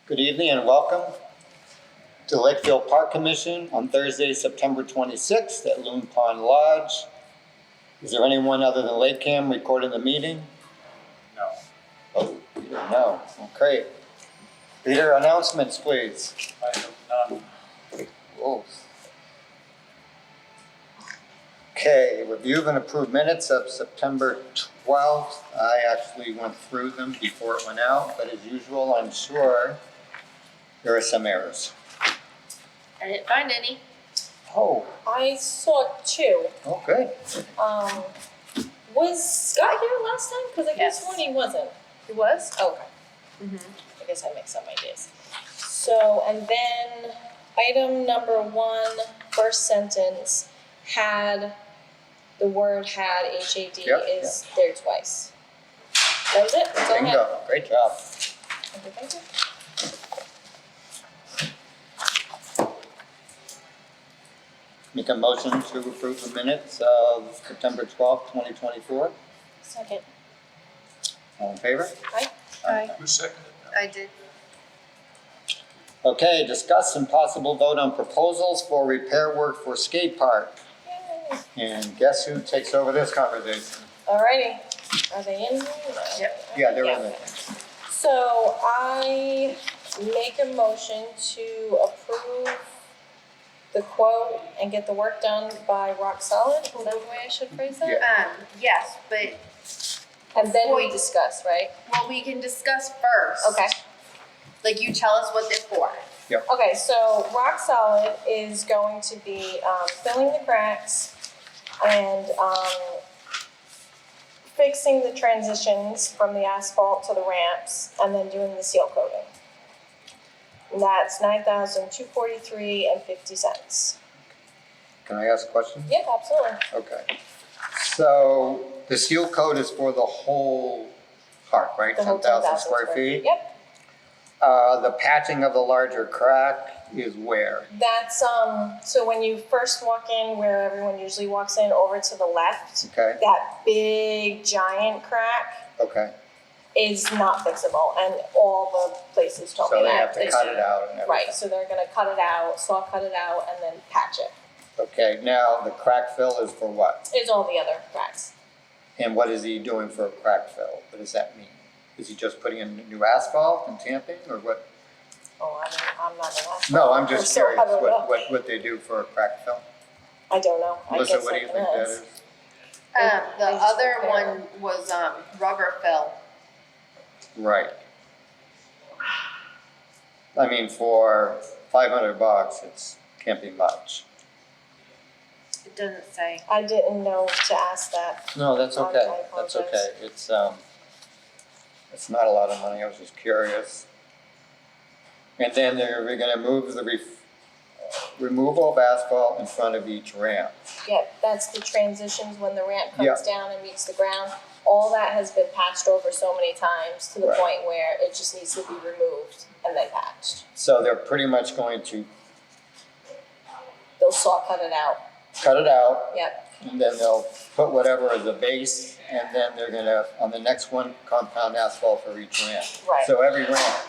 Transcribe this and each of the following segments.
Good evening and welcome to Lakeville Park Commission on Thursday, September 26th at Loon Pond Lodge. Is there anyone other than LakeCAM recording the meeting? No. Oh, Peter, no. Okay. Peter, announcements, please. I have none. Whoa. Okay, review and approve minutes of September 12th. I actually went through them before it went out, but as usual, I'm sure there are some errors. I didn't find any. Oh, I saw two. oh, good. Was Scott here last time? Because I guess Yes. when he wasn't. It was? Okay. I guess I mixed up my days. So, and then item number 1, first sentence, had, the word had, H-A-D, Yep, is there twice. That was it? That's all I had. Bingo, great job. Okay, thank you. Make a motion to approve the minutes of September 12th, 2024. Second. All in favor? Aye. Who seconded that? I did. Okay, discuss and possible vote on proposals for repair work for skate park. Yay. And guess who takes over this conversation? Alrighty. Are they in here? No. Yep. Yeah, they're in there. So I make a motion to approve the quote and get the work done by Rock Solid. Is that the way I should phrase that? Yes, but, And then we Wait. discuss, right? well, we can discuss first. Okay. Like, you tell us what they're for. Okay, so Rock Solid is going to be filling the cracks and fixing the transitions from the asphalt to the ramps and then doing the seal coating. And that's $9,243.50. Can I ask a question? Yeah, absolutely. Okay. So the seal coat is for the whole park, right? The whole 10,000 square feet? Yep. The patching of the larger crack is where? That's so when you first walk in, where everyone usually walks in, over to the left, Okay, that big giant crack okay. is not fixable, and all the places told So me they that. have to cut it out and everything? Right, so they're gonna cut it out, saw cut it out, and then patch it. Okay, now the crack fill is for what? It's all the other cracks. And what is he doing for a crack fill? What does that mean? Is he just putting in new asphalt and tamping, or what? Oh, I'm not an asphalt. No, I'm just So curious I don't know. what they do for a crack fill. I don't know. I Melissa, guess what do you something think that else. is? The They just other repair. one was, rubber fill. Right. I mean, for $500, it's can't be much. It doesn't say. I didn't know to ask that. No, that's I okay, that's apologize. okay. It's not a lot of money, I was just curious. And then we're gonna move the removal of asphalt in front of each ramp. Yep, that's the transitions when the ramp Yeah. comes down and meets the ground. All that has been patched over so many times to the Right. point where it just needs to be removed and then patched. So they're pretty much going to They'll saw cut it out. cut it out, Yep, and then they'll put whatever as a base, and then they're gonna, on the next one, compound asphalt for each ramp. right. So every ramp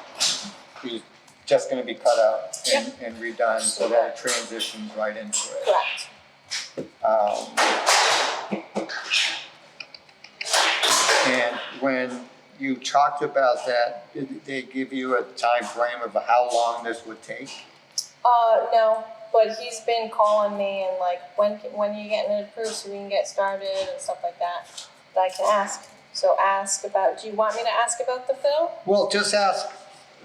is just gonna be cut out and redone, so that it transitions right into it. Correct. And when you talked about that, did they give you a time frame of how long this would take? No, but he's been calling me and like, when are you getting it approved so we can get started and stuff like that. That I can ask. So ask about, do you want me to ask about the fill? Well, just ask,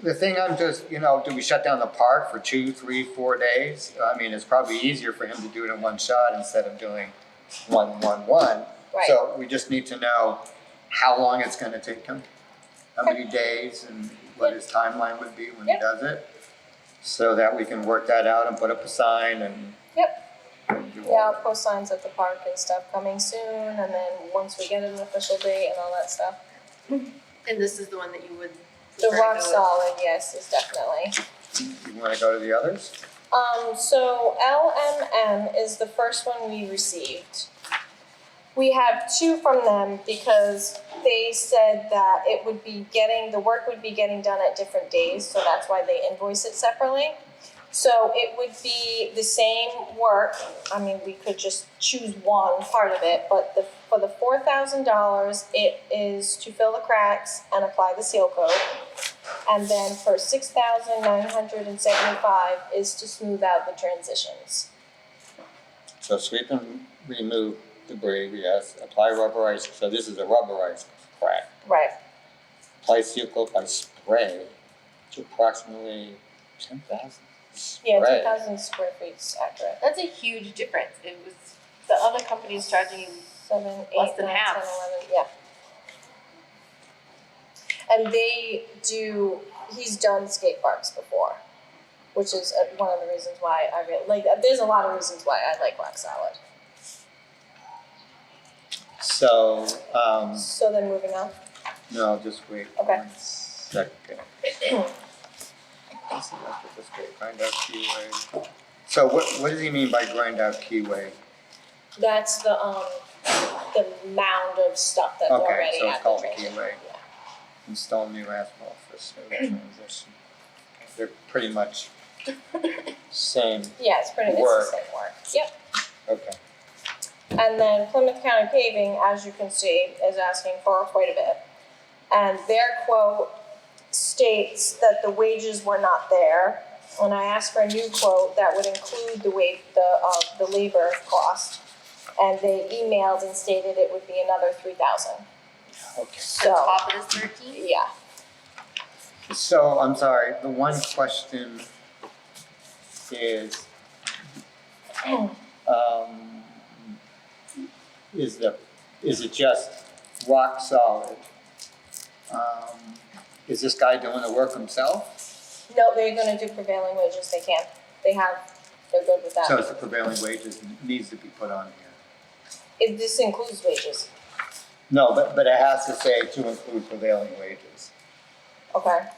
the thing I'm just, do we shut down the park for 2, 3, 4 days? I mean, it's probably easier for him to do it in one shot instead of doing one. Right. So we just need to know how long it's gonna take him, how many days, and what his timeline would be when he Yep. does it. So that we can work that out and put up a sign and. Yep. and do Yeah, all I'll post signs at the park and stuff coming soon, and then once we get an official date and all that stuff. And this is the one that you would. The prefer to rock go with. solid, yes, is definitely. You wanna go to the others? So LMM is the first one we received. We have 2 from them because they said that it would be the work would be getting done at different days, so that's why they invoice it separately. So it would be the same work, I mean, we could just choose one part of it, but for the $4,000, it is to fill the cracks and apply the seal coat. And then for $6,975 is to smooth out the transitions. So sweep and remove debris, yes, apply rubberized, so this is a rubberized crack. Right. Apply seal coat by spray to approximately 10,000. Yeah, Spray. 2,000 square feet is accurate. That's a huge difference. It was, the other company's charging you 7, 8, Less than 9, half. 10, 11, yeah. And he's done skate parks before, which is one of the reasons why I really like, there's a lot of reasons why I like Rock Solid. So, So then moving on. no, just wait Okay. 1 second. Grind out keyway. So what does he mean by grind out keyway? That's the mound of stuff that's Okay, already so it's at the called train. keyway. Yeah. Install new asphalt for smooth transition. They're pretty much same, Yeah, it's Work. the same work. Yep. okay. And then Plymouth County Paving, as you can see, is asking for quite a bit. And their quote states that the wages were not there. And I asked for a new quote that would include the labor cost. And they emailed and stated it would be another $3,000. Okay. on So, top of this 13. yeah. So, I'm sorry, the one question is, is it just rock solid? Is this guy doing the work himself? No, they're gonna do prevailing wages, they're good with that. So it's the prevailing wages needs to be put on here. This includes wages, No, but it has to say to include prevailing wages. okay?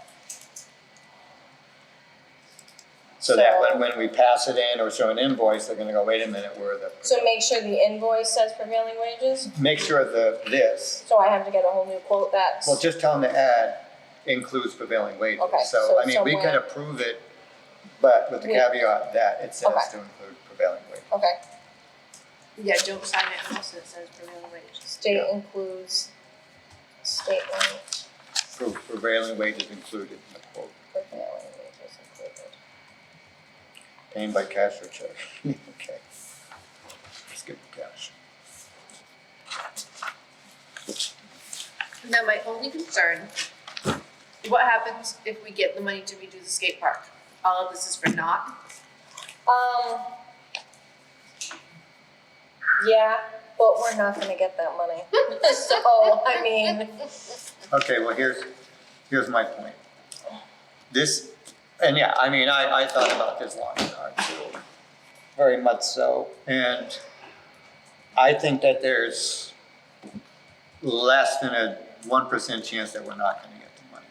So that when we pass it in or show an invoice, they're gonna go, wait a minute, where are the? So make sure the invoice says prevailing wages, Make sure this, so I have to get a whole new quote that's. well, just tell them to add includes prevailing wages. Okay, So, so I mean, we can somewhere- approve it, but with the caveat that it says Okay. to include prevailing wages. Okay, Yeah, don't sign it unless it says prevailing wages. state Yeah. includes statement Prevailing wages included in the quote, prevailing wages included. paying by cash or check. Okay. Skip the cash. Now, my only concern, what happens if we get the money to redo the skate park? All of this is for naught? Yeah, but we're not gonna get that money. So, I mean, Okay, well, here's my point. This, and yeah, I mean, I thought about this long and hard too, very much so. And I think that there's less than a 1% chance that we're not gonna get the money.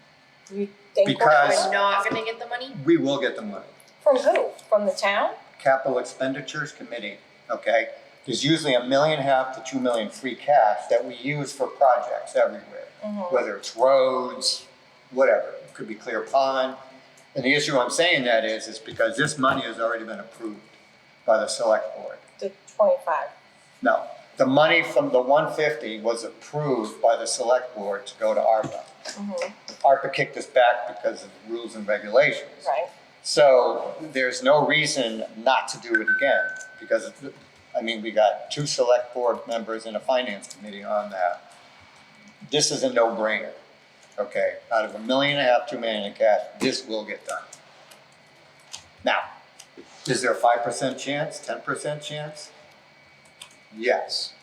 you think Because- We're not gonna get the money? We will get the money. from who? From the town? Capital Expenditures Committee, okay? There's usually $1.5 million to $2 million free cash that we use for projects everywhere. Whether it's roads, whatever, it could be Clear Pond. And the issue I'm saying that is because this money has already been approved by the select board. The 25. No, the money from the 150 was approved by the select board to go to ARPA. ARPA kicked us back because of rules and regulations. Right. So there's no reason not to do it again, because, I mean, we got 2 select board members and a finance committee on that. This is a no-brainer, okay? Out of $1.5 million, $2 million in cash, this will get done. Now, is there a 5% chance, 10% chance? Yes,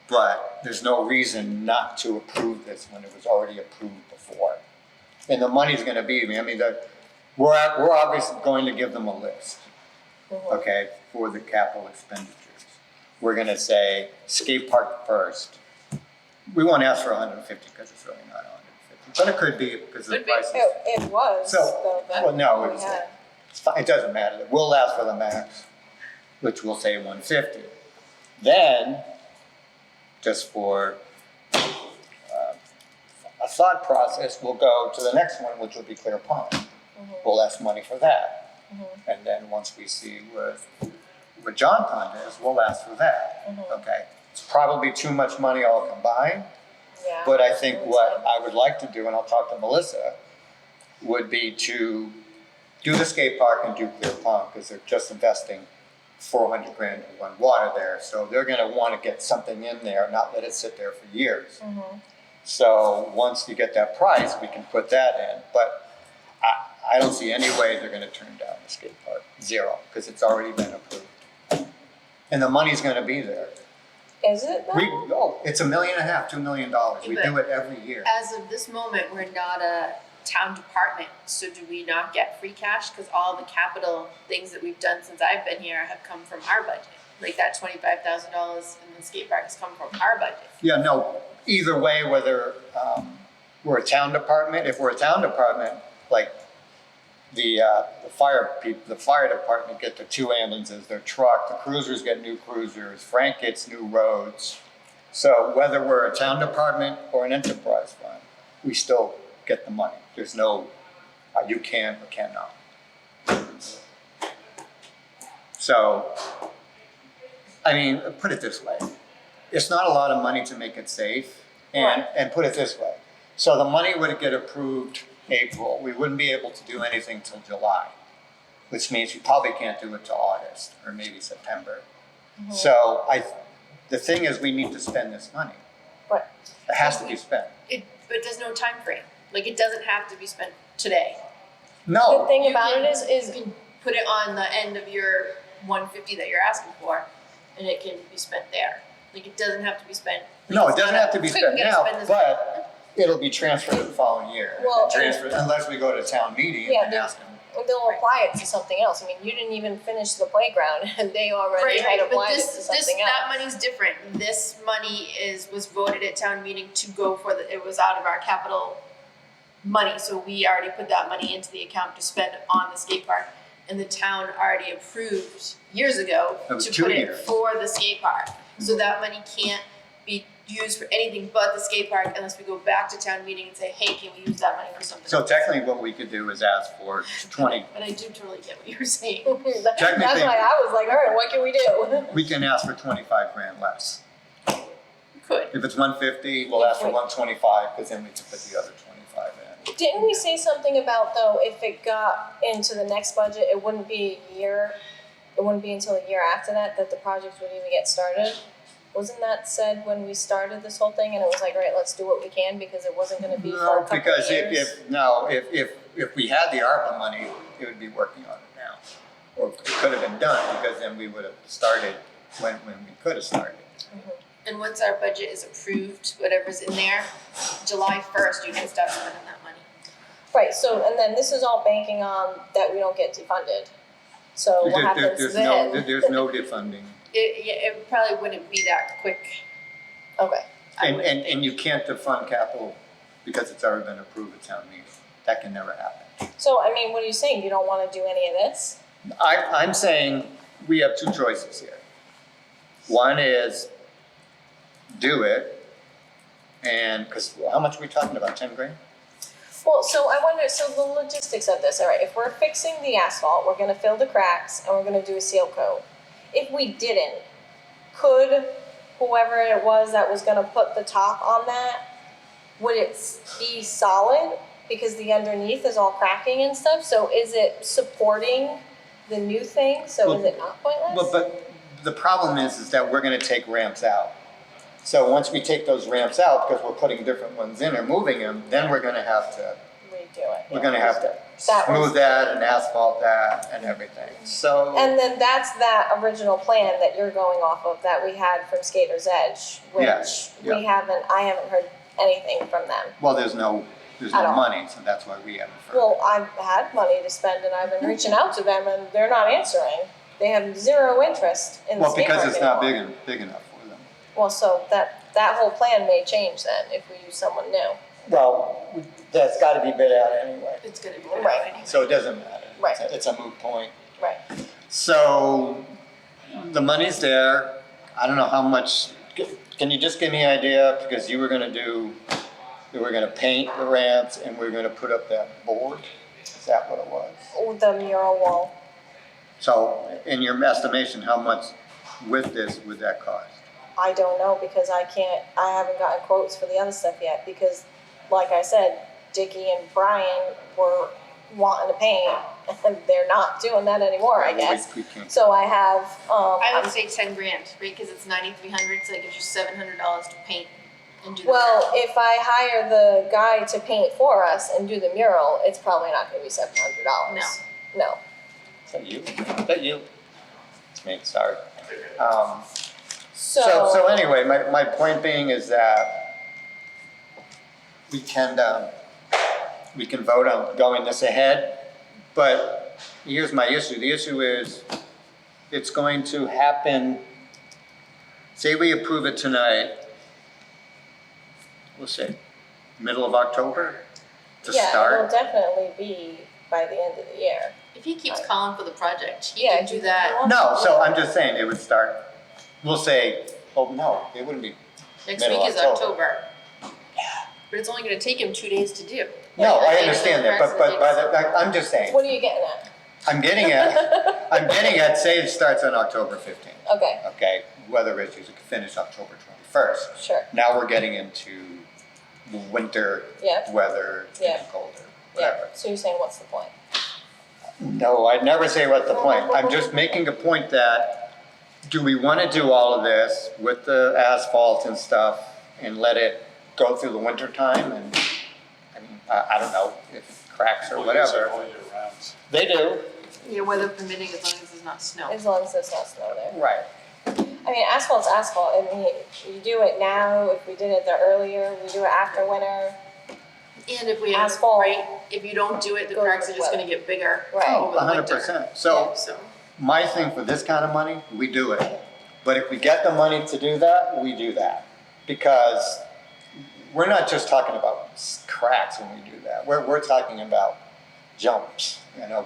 but there's no reason not to approve this when it was already approved before. And the money's gonna be, I mean, we're obviously going to give them a list, okay, for the capital expenditures. We're gonna say skate park first. We won't ask for 150 because it's really not 150, but it could be because of the Could be. prices. It was, So, though, that well, no, we it was, had. it's fine, it doesn't matter. We'll ask for the max, which will say 150. Then, just for thought process, we'll go to the next one, which will be Clear Pond. We'll ask money for that. And then once we see what John Pond is, we'll ask for that. Okay, it's probably too much money all combined, Yeah. but I think what I would like to do, and I'll talk to Melissa, would be to do the skate park and do Clear Pond, because they're just investing 400 grand to run water there. So they're gonna wanna get something in there, not let it sit there for years. So once you get that price, we can put that in. But I don't see any way they're gonna turn down the skate park, zero, because it's already been approved. And the money's gonna be there. Is it though? It's $1.5 million, $2 million. We do it every year. As of this moment, we're not a town department, so do we not get free cash? Because all the capital things that we've done since I've been here have come from our budget. Like that $25,000 in the skate park has come from our budget. Yeah, no, either way, whether we're a town department, if we're a town department, like the fire department get their 2 ambulances, their truck, the cruisers get new cruisers, Frank gets new roads. So whether we're a town department or an enterprise fund, we still get the money. There's no, you can or cannot. So, I mean, put it this way. It's not a lot of money to make it safe, and put it this way. So the money would get approved April. We wouldn't be able to do anything till July, which means we probably can't do it till August or maybe September. So the thing is, we need to spend this money. Right. It has to be spent. But there's no time frame. Like it doesn't have to be spent today. The No, thing You about can- it is You can put it on the end of your 150 that you're asking for, and it can be spent there. Like it doesn't have to be spent. no, it it's doesn't not have to be quick, spent we gotta now, spend this- but it'll be transferred the following year. Well, Transferred, unless we go to town meeting Yeah, and ask them. they'll apply it to something else. I mean, you didn't even finish the playground and they already had But applied it to this, something that else. money's different. This money was voted at town meeting to go for it was out of our capital money, so we already put that money into the account to spend on the skate park. And the town already approved years ago That was to 2 put it years. for the skate park. So that money can't be used for anything but the skate park unless we go back to town meeting and say, hey, can we use that money for something So else? technically what we could do is ask for 20, But I do totally get what you're saying. That's Technically- why I was like, all right, what can we do? we can ask for 25 grand less. We could. If it's 150, we'll ask for 125, because then we can put the other 25 in. Didn't we say something about though, if it got into the next budget, it wouldn't be a year, it wouldn't be until a year after that the project would even get started? Wasn't that said when we started this whole thing and it was like, all right, let's do what we can because it wasn't gonna be for a No, couple of because years? if we had the ARPA money, it would be working on it now. Or it could have been done, because then we would have started when we could have started. And once our budget is approved, whatever's in there, July 1st, you can start spending that money. Right, so, and then this is all banking on that we don't get defunded. So what happens then? There's no defunding. It probably wouldn't be that quick. Okay, I And, would and, think. and you can't defund capital because it's already been approved at town meeting. That can never happen. so I mean, what are you saying? You don't wanna do any of this? I'm saying we have 2 choices here. One is do it, and, because how much are we talking about, 10 grand? Well, so I wonder, so the logistics of this, all right, if we're fixing the asphalt, we're gonna fill the cracks and we're gonna do a seal coat. If we didn't, could whoever it was that was gonna put the top on that, would it be solid? Because the underneath is all cracking and stuff, so is it supporting the new thing, so is it not pointless? But the problem is that we're gonna take ramps out. So once we take those ramps out, because we're putting different ones in or moving them, then we're gonna have to, Redo it. we're gonna have to That was- smooth that and asphalt that and everything, so. And then that's that original plan that you're going off of that we had from Skater's Edge, which Yes, yeah. I haven't heard anything from them. Well, there's no At all. money, so that's why we haven't. heard. Well, I've had money to spend and I've been reaching out to them and they're not answering. They have zero interest in the Well, skate because park it's not anymore. big enough for them. Well, so that whole plan may change then if we use someone new. Well, that's gotta be bid out anyway, It's gonna be Right. anyway. so it doesn't matter. Right. It's a moot point. Right. So, the money's there, I don't know how much, can you just give me an idea, because you were gonna do we were gonna paint the ramps and we were gonna put up that board. Is that what it was? The mural wall. So in your estimation, how much with this would that cost? I don't know because I haven't gotten quotes for the other stuff yet because, like I said, Dickie and Brian were wanting to paint and they're not doing that anymore, I guess. We can't. So I have, I would say 10 grand, right? Because it's 9,300, so that gives you $700 to paint and do the well, mural. if I hire the guy to paint for us and do the mural, it's probably not gonna be $700. No. Is that you? It's me, sorry. So Anyway, my point being is that we can vote on going this ahead, but here's my issue. The issue is it's going to happen, say we approve it tonight, we'll say middle of October to yeah, start. it'll definitely be by the end of the year. If he keeps calling for the project, he Yeah, can do that No, so I'm just saying it would start, we'll say, oh no, it wouldn't be. next middle week is October. October. But it's only gonna take him 2 days to do. No, I Yeah, understand that, but I'm just saying, What are you getting at? I'm getting at, say it starts on October 15th, Okay, okay? Weather issues, it could finish October 21st. sure. Now we're getting into the winter Yeah. weather, Yeah. getting colder, Yeah. whatever. So you're saying what's the point? No, I'd never say what's the point. I'm just making a point that, do we want to do all of this with the asphalt and stuff and let it go through the winter time? And, I mean, I don't know if it cracks or whatever. All year round. They do. Yeah, weather permitting, as long as there's not snow. As long as there's not snow there. Right. I mean, asphalt's asphalt. I mean, you do it now, if we did it the earlier, we do it after winter. And if we Asphalt right, if you don't do it, the goes cracks are with just weather. gonna get bigger Right. over the winter. 100%. So So, my thing for this kind of money, we do it. But if we get the money to do that, we do that. Because we're not just talking about cracks when we do that. We're talking about jumps. You know,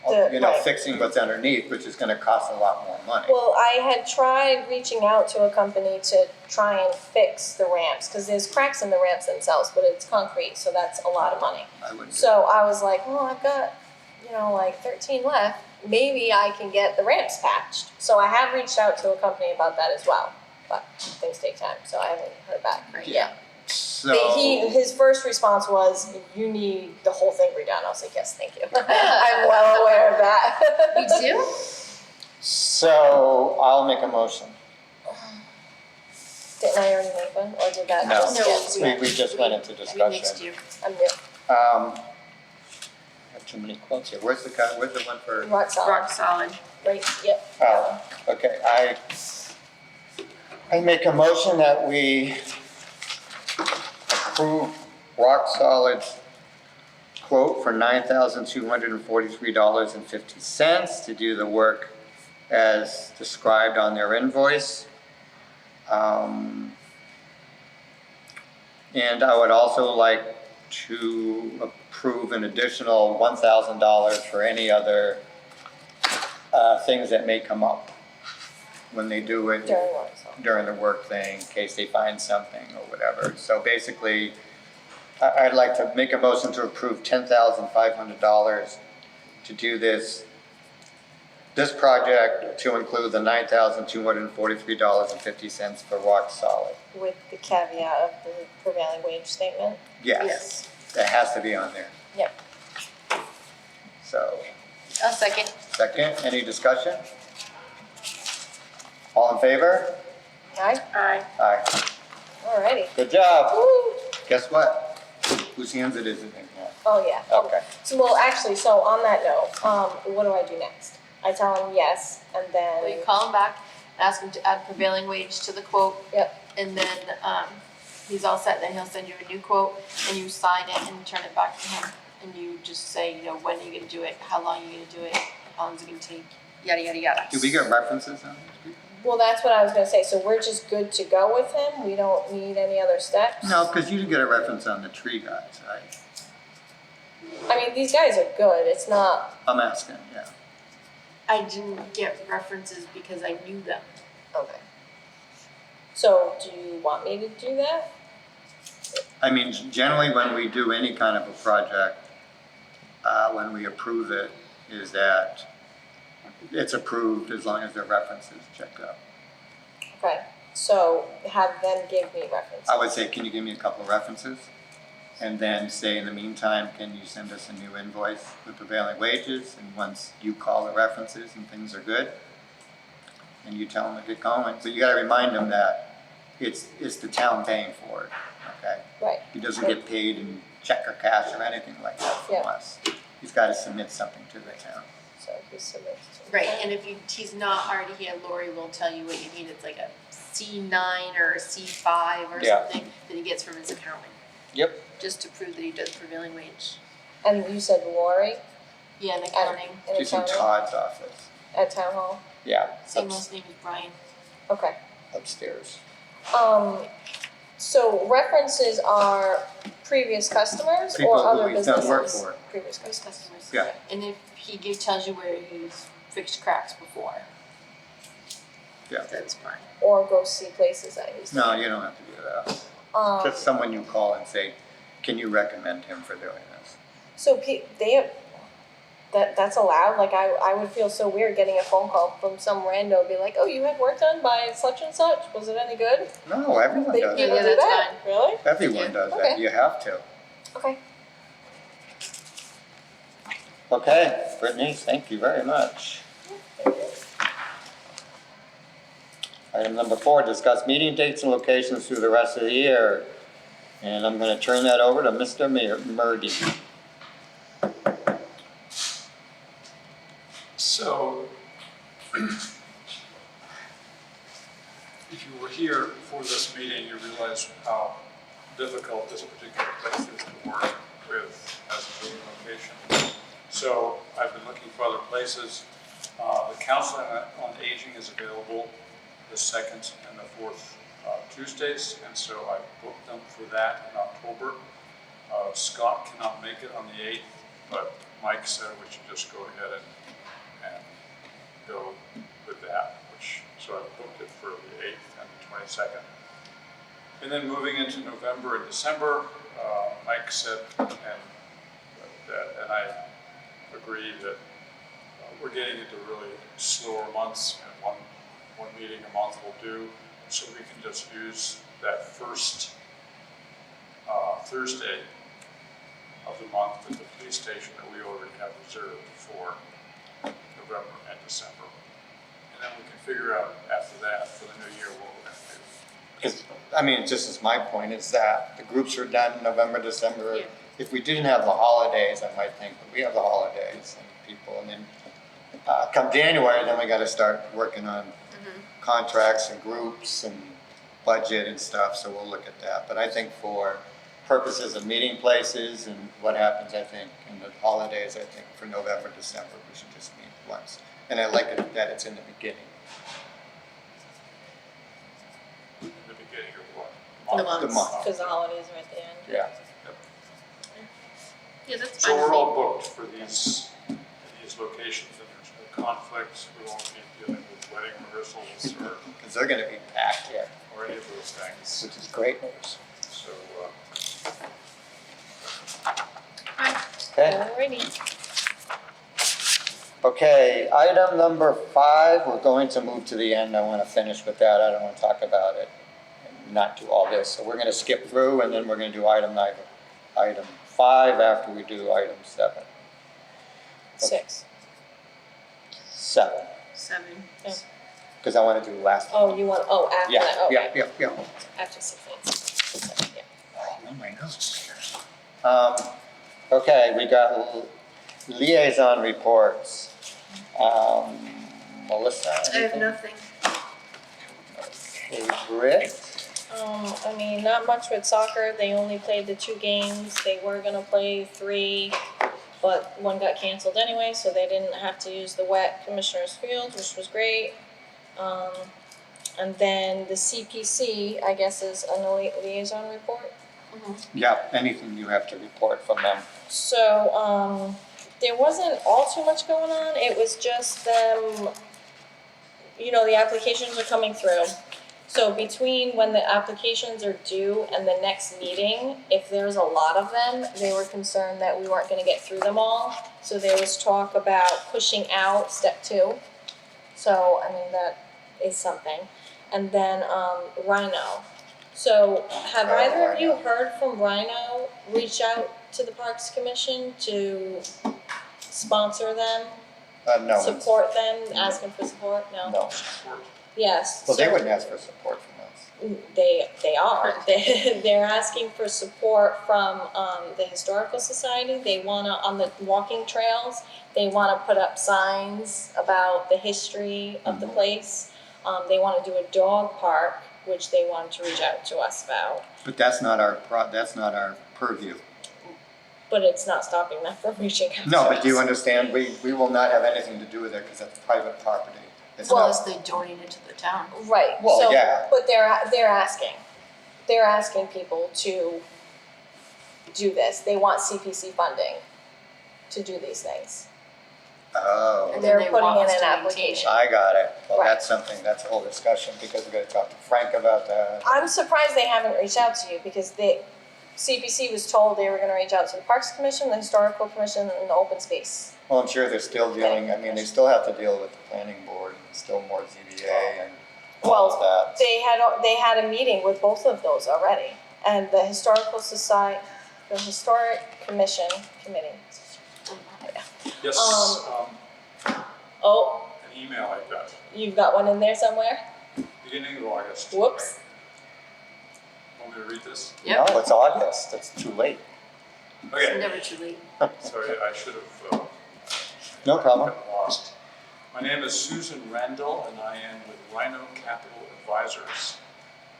Right. fixing what's underneath, which is gonna cost a lot more money. Well, I had tried reaching out to a company to try and fix the ramps, because there's cracks in the ramps themselves, but it's concrete, so that's a lot of money. I wouldn't do So I was like, well, I've got, like 13 left, maybe I can get the ramps patched. So I have reached out to a company about that as well, but things take time, so I haven't heard back Right. yet. So, His first response was, you need the whole thing redone. I was like, yes, thank you. I'm well aware of that. we do? so I'll make a motion. Didn't I already make one, or did that No. just get? We just went into We discussion. mixed you. I'm new. I have too many quotes here. Where's the one for? Rock solid. Rock solid. Right, yep. Oh, okay, I make a motion that we approve Rock Solid's quote for $9,243.50 to do the work as described on their invoice. And I would also like to approve an additional $1,000 for any other things that may come up when they do it During rock solid. during the work thing, in case they find something or whatever. So basically, I'd like to make a motion to approve $10,500 to do this project, to include the $9,243.50 for Rock Solid. With the caveat of the prevailing wage statement. Yes, that has to be on there. Yep. So, I'll second. second, any discussion? All in favor? Aye. Aye. Aye. Alrighty. Good job. Woo. Guess what? Whose hands it is in here? Oh, yeah. Okay. So, well, actually, so on that note, what do I do next? I tell him yes, and Well, you then, call him back, ask him to add prevailing wage to the quote. Yep. And then, he's all set, then he'll send you a new quote, and you sign it and turn it back to him. And you just say, when are you gonna do it, how long are you gonna do it, how long is it gonna take, yada, yada, yada. Do we get references on these people? well, that's what I was gonna say. So we're just good to go with him? We don't need any other steps? No, because you didn't get a reference on the tree guys, right? I mean, these guys are good. It's not, I'm asking, yeah. I didn't get references because I knew them. okay. So do you want me to do that? I mean, generally when we do any kind of a project, when we approve it, is that it's approved as long as the references check out. Okay, so have them give me references. I would say, can you give me a couple of references? And then say, in the meantime, can you send us a new invoice with prevailing wages? And once you call the references and things are good, and you tell them to get going. But you gotta remind them that it's the town paying for it, okay? Right. He doesn't get paid in check or cash or anything like that from Yeah. us. He's gotta submit something to the town. So he submits to. Right, and if he's not already here, Lori will tell you what you need, it's like a C9 or a C5 or Yeah. something that he gets from his accountant, Yep. just to prove that he does prevailing wage. And you said Lori Yeah, and accounting, in She's in accounting Todd's office. at town hall? Yeah, same last name as Brian. Okay. upstairs. So references are previous customers People or who other he's done businesses? work for. Previous First customers. customers. Yeah. And if he tells you where he's fixed cracks before. Yeah. That's fine. Or go see places that he's. No, you don't have to do that. Just someone you call and say, can you recommend him for doing this? So that's allowed? Like I would feel so weird getting a phone call from some rando, be like, oh, you had work done by such and such, was it any good? No, everyone They does people that. Yeah, do that's that? fine. Really? Everyone Yeah. does that. Okay. You have to. Okay. Okay, Brittany, thank you very much. Item number 4, discuss meeting dates and locations through the rest of the year. And I'm gonna turn that over to Mr. Murdy. So, if you were here for this meeting, you realize how difficult this particular place is to work with as a meeting location. So I've been looking for other places. The Council on Aging is available the 2nd and the 4th Tuesdays, and so I booked them for that in October. Scott cannot make it on the 8th, but Mike said we should just go ahead and go with that, so I booked it for the 8th and the 22nd. And then moving into November and December, Mike said, and I agree that we're getting into really slower months, and one meeting a month will do, so we can just use that first Thursday of the month at the police station that we already have reserved for November and December. And then we can figure out after that, for the new year, what we're gonna do. Because, I mean, just as my point is that the groups are done November, December. Yeah. If we didn't have the holidays, I might think, but we have the holidays and people, and then come January, then we gotta start working on contracts and groups and budget and stuff, so we'll look at that. But I think for purposes of meeting places and what happens, I think, in the holidays, I think for November, December, we should just meet once. And I like it that it's in the beginning. In the beginning of what? The The months. month, Because the holidays are at the end. yeah. Yeah, that's So fine with we're me. all booked for these locations, and there's no conflicts, we won't be dealing with wedding rehearsals Because they're gonna be packed here, or any of those things, which is great news. so, Okay, Alrighty. okay, item number 5, we're going to move to the end. I wanna finish with that, I don't wanna talk about it, and not do all this. So we're gonna skip through, and then we're gonna do item 5 after we do item 7. 6. 7, 7. because I wanna do the last one. Oh, you want, after Yeah, that, okay. yeah. After 6 minutes. Yeah. Oh, my notes here. Okay, we got liaison reports. Melissa? I have anything? nothing. Okay, Britt? I mean, not much with soccer. They only played the 2 games. They were gonna play 3, but one got canceled anyway, so they didn't have to use the wet Commissioner's Field, which was great. And then the CPC, I guess, is a liaison report. Yeah, anything you have to report from them. So, there wasn't all too much going on. It was just them, the applications are coming through. So between when the applications are due and the next meeting, if there's a lot of them, they were concerned that we weren't gonna get through them all. So there was talk about pushing out step 2. So, I mean, that is something. And then, Rhino. So have either of you heard from Rhino reach out to the Parks Commission to sponsor them, No. support them, asking for support? No. Support. Yes. Well, they so- wouldn't ask for support from us. They are. They're asking for support from the Historical Society. They wanna, on the walking trails, they wanna put up signs about the history of the place. They wanna do a dog park, which they wanted to reach out to us about. But that's not our purview. But it's not stopping them from reaching out to us. No, but do you understand, we will not have anything to do with it because that's private property. It's Well, not, as they donate it to the town. Right, Well, so, yeah. but they're asking people to do this. They want CPC funding to do these things. oh, And They're then they putting want in us an to maintain application. it. I got it. Well, Right. that's a whole discussion because we're gonna talk to Frank about that. I'm surprised they haven't reached out to you because CPC was told they were gonna reach out to the Parks Commission, the Historical Commission, and the Open Space. Well, I'm sure they're still dealing, I mean, they still have to deal with the planning board and still more ZBA and all of that. They had a meeting with both of those already, and the Historic Commission committee. Yes, Oh, an email I got, you've got one in there somewhere? beginning of August. Whoops. Want me to read this? Yep. No, it's August, it's too late. It's Okay, never too late. sorry, I should have, No problem. got lost. My name is Susan Randall, and I am with Rhino Capital Advisors.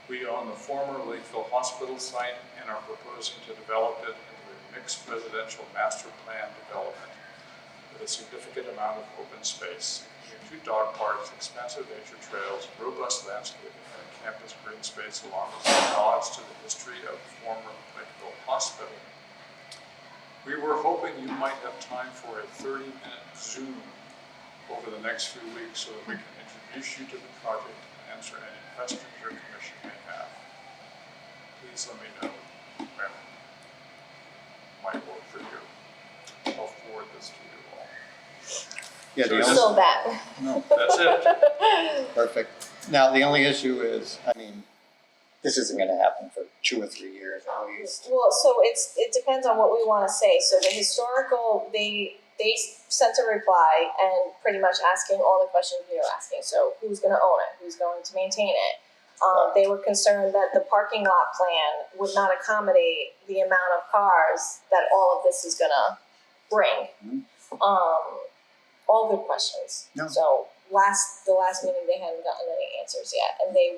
We own the former Lakeville Hospital site and are proposing to develop it into a mixed residential master plan development with a significant amount of open space, including 2 dog parks, expansive nature trails, robust landscaping, and a campus green space along with some nods to the history of the former Lakeville Hospital. We were hoping you might have time for a 30-minute Zoom over the next few weeks so that we can introduce you to the project and answer any questions your commission may have. Please let me know when might work for you. I'll forward this to you all. Yeah, the So only, So that. no, That's it. perfect. Now, the only issue is, I mean, this isn't gonna happen for 2 or 3 years at least. Well, so it depends on what we wanna say. So the historical, they sent a reply and pretty much asking all the questions we were asking. So who's gonna own it? Who's going to maintain it? They were concerned that the parking lot plan would not accommodate the amount of cars that all of this is gonna bring. All good questions. No. So the last meeting, they hadn't gotten any answers yet, and they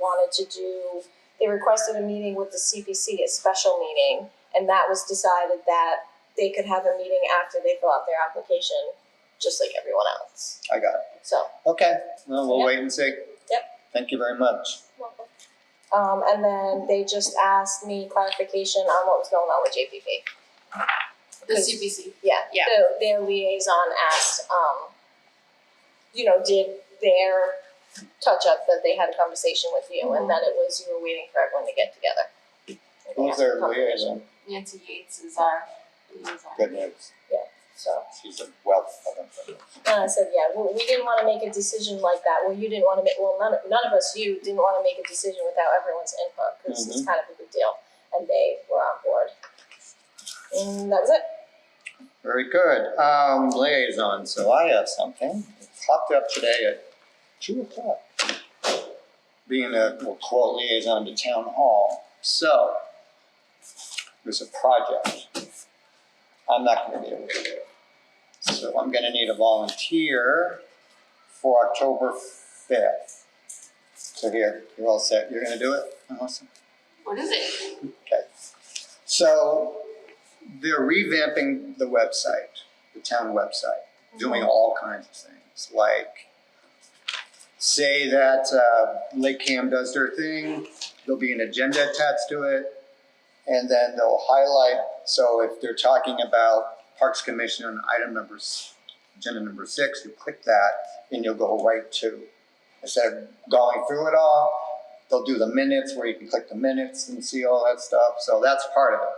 requested a meeting with the CPC, a special meeting, and that was decided that they could have a meeting after they fill out their application, just like everyone else. I got it. So, Okay, well, we'll Yep. wait and see. Yep. Thank you very much. and then they just asked me clarification on what was going on with JPP. The CPC. Yeah, Yeah. their liaison asked, did their touch up that they had a conversation with you, and then it was you were waiting for everyone to get together. Who's their liaison? Nancy Yates is our liaison. Good news. So, She's a wealth of information. and I said, yeah, we didn't wanna make a decision like that, well, you didn't wanna make, well, none of us, you didn't wanna make a decision without everyone's input, cause it's kind of a big deal, and they were on board. And that was it. Very good. Liaison, so I have something. It popped up today at 2:00. Being we'll call liaison to town hall. So, there's a project. I'm not gonna be able to do it. So I'm gonna need a volunteer for October 5th. So here, you're all set. You're gonna do it, Melissa? What is it? Okay. So they're revamping the website, the town website, doing all kinds of things, like say that LakeCAM does their thing, there'll be an agenda attached to it, and then they'll highlight, so if they're talking about Parks Commission on agenda number 6, you click that and you'll go right to, instead of going through it all, they'll do the minutes where you can click the minutes and see all that stuff. So that's part of it.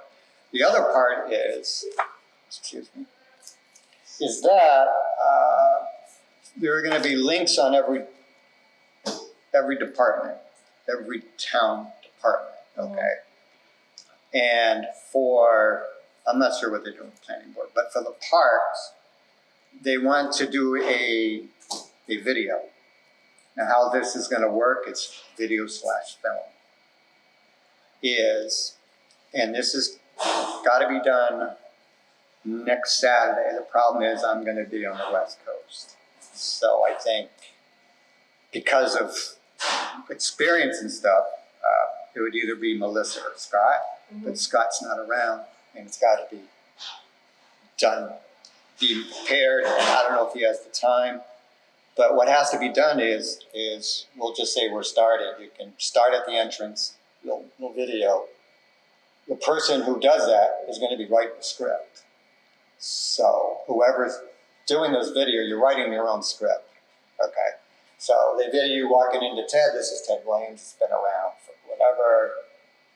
The other part is, excuse me, is that there are going to be links on every department, every town department, okay? And for, I'm not sure what they do in the planning board, but for the parks, they want to do a video. Now how this is going to work, it's video / film, and this is got to be done next Saturday. The problem is I'm going to be on the West Coast. So I think because of experience and stuff, it would either be Melissa or Scott, but Scott's not around, and it's got to be done, be prepared. And I don't know if he has the time, but what has to be done is we'll just say we're starting. You can start at the entrance, you'll video. The person who does that is going to be writing the script. So whoever's doing this video, you're writing your own script, okay? So they video you walking into Ted. This is Ted Williams. It's been around for whatever.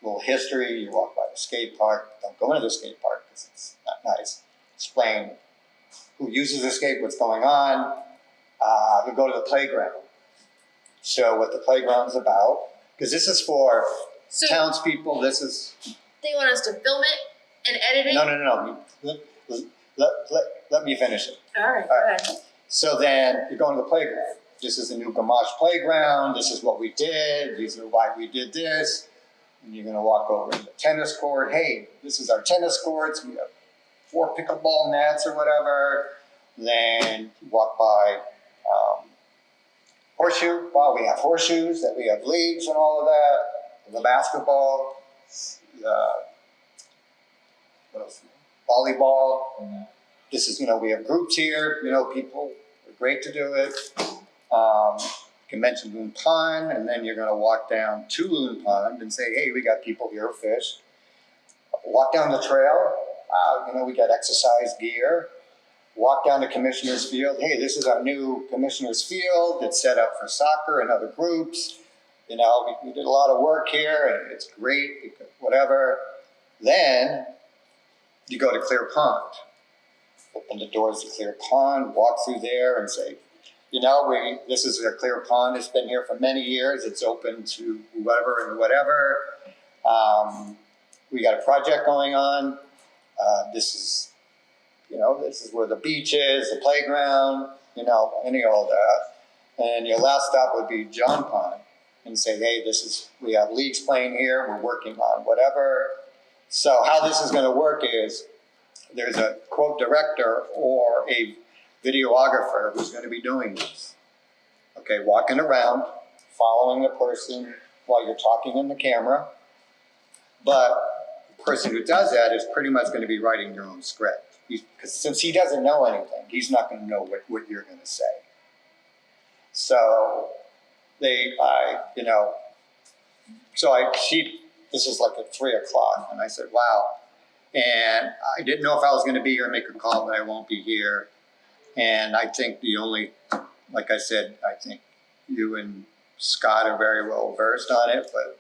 Little history. You walk by the skate park. Don't go into the skate park because it's not nice. Explain who uses the skate, what's going on. You go to the playground. Show what the playground's about. Because this is for townspeople. This is... They want us to film it and edit it? No. Let me finish it. All right, All right. So then you're going to the playground. This is the new Gamache playground. This is what we did. These are why we did this. And you're going to walk over to the tennis court. Hey, this is our tennis courts. We have 4 pickleball nets or whatever. Then you walk by horseshoe. Wow, we have horseshoes. That we have leagues and all of that. The basketball. What else? Volleyball. This is, we have groups here. People are great to do it. You can mention Loon Pond, and then you're going to walk down to Loon Pond and say, hey, we got people here, fish. Walk down the trail. We got exercise gear. Walk down to Commissioner's Field. Hey, this is our new Commissioner's Field. It's set up for soccer and other groups. We did a lot of work here, and it's great, whatever. Then you go to Clear Pond. Open the doors to Clear Pond, walk through there and say, this is a Clear Pond. It's been here for many years. It's open to whoever and whatever. We got a project going on. This is where the beach is, the playground, any of all that. And your last stop would be John Pond and say, hey, we have leagues playing here. We're working on whatever. So how this is going to work is there's a quote director or a videographer who's going to be doing this. Okay, walking around, following the person while you're talking in the camera. But the person who does that is pretty much going to be writing your own script. Because since he doesn't know anything, he's not going to know what you're going to say. So this is like at 3 o'clock, and I said, wow. And I didn't know if I was going to be here and make a call, but I won't be here. And I think like I said, I think you and Scott are very well versed on it, but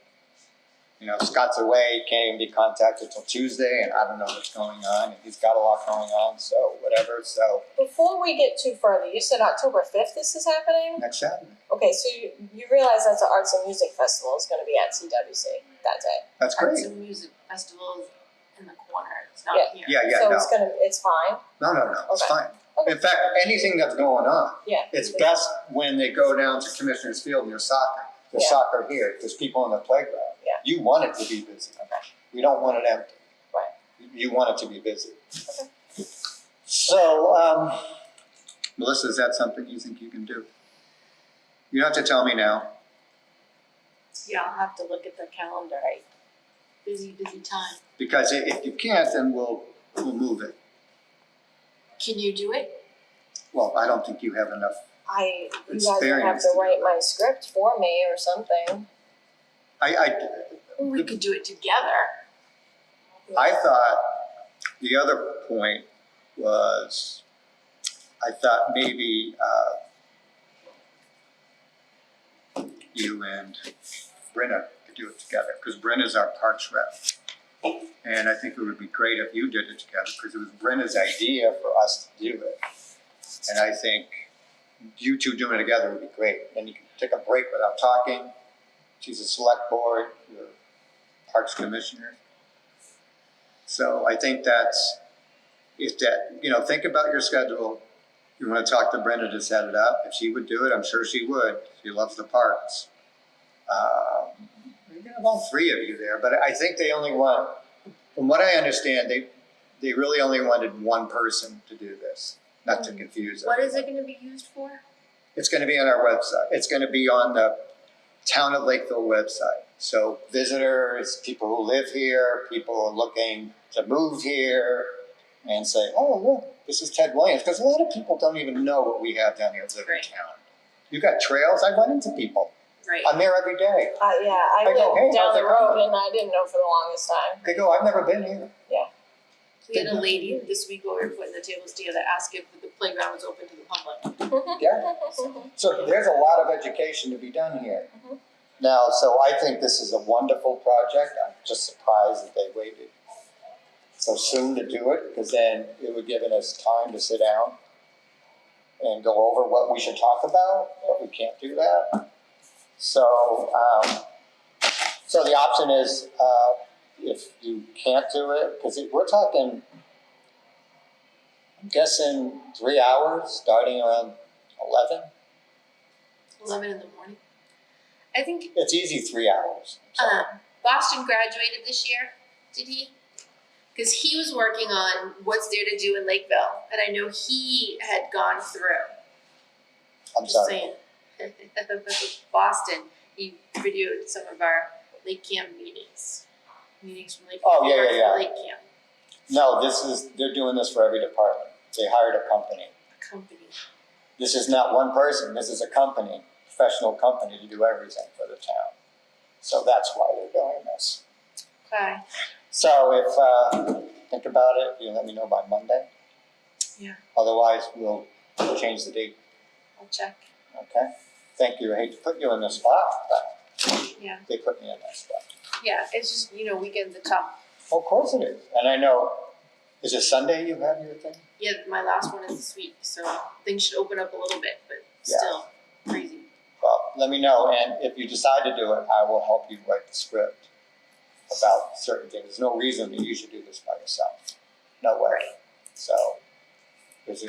Scott's away, can't even be contacted till Tuesday, and I don't know what's going on, and he's got a lot going on, so whatever, so. Before we get too further, you said October 5th this is happening? Next Saturday. Okay, so you realize that the Arts and Music Festival is going to be at CWC that day? That's great. Arts and Music Festival is in the corner. It's not here. Yeah, so no. It's fine? No, it's Okay. fine. Okay. In fact, anything that's going on, Yeah. it's best when they go down to Commissioner's Field and there's soccer. There's Yeah. soccer here, there's people on the playground. Yeah. You want it to be busy. Okay. We don't want it empty. Right. You want it to be busy. Okay. So, Melissa, is that something you think you can do? You don't have to tell me now. Yeah, I'll have to look at the calendar. Busy time. Because if you can't, then we'll move it. Can you do it? Well, I don't think you have enough. You guys would have to write my script for me or something. We could do it together. I thought the other point was, I thought maybe you and Brenna to do it together, because Brenna's our parks rep. And I think it would be great if you did it together, because it was Brenna's idea for us to do it. And I think you two doing it together would be great. Then you can take a break without talking. She's a select board, you're parks commissioner. So I think that's, if that, you know, think about your schedule. You want to talk to Brenda to set it up. If she would do it, I'm sure she would. She loves the parks. You have all three of you there, but I think they only want, from what I understand, they really only wanted one person to do this, not to confuse What is everyone. it gonna be used for? It's going to be on our website. It's going to be on the Town of Lakeville website. So visitors, people who live here, people who are looking to move here and say, oh, look, this is Ted Williams. Because a lot of people don't even know what we have down here in Right. town. You got trails. I run into people. Right. I'm there every day. Yeah, I I go, hey, lived down how's the it road going? and I didn't know for the longest time. They go, I've never been here. We had a lady this week while we were putting the tables together ask if the playground was open to the public. Yeah. So there's a lot of education to be done here. Now, so I think this is a wonderful project. I'm just surprised that they waited so soon to do it, because then it would give us time to sit down and go over what we should talk about, but we can't do that. So, so the option is, if you can't do it, because we're talking, I'm guessing 3 hours, starting around 11. 11 in the morning. I think It's easy 3 hours. So. Boston graduated this year, did he? Because he was working on what's there to do in Lakeville, and I know he had gone through. I'm Just sorry. saying. Boston, he videoed some of our LakeCAM meetings from Lakeville. Oh, yeah. LakeCAM, No, they're doing this for every department. They hired a company. a company. This is not one person, this is a company, professional company to do everything for the town. So that's why they're doing this. Okay. So if, think about it, you let me know by Monday. Yeah. Otherwise, we'll change the date, I'll check. okay? Thank you, I hate to put you in this spot, but Yeah. they put me in that spot. Yeah, it's just, weekends are tough. Well, of course it is, and I know, is it Sunday you have your thing? Yeah, my last one is this week, so things should open up a little bit, but Yeah. still crazy. Well, let me know, and if you decide to do it, I will help you write the script about certain things. There's no reason that you should do this by yourself. No way. Right. So, if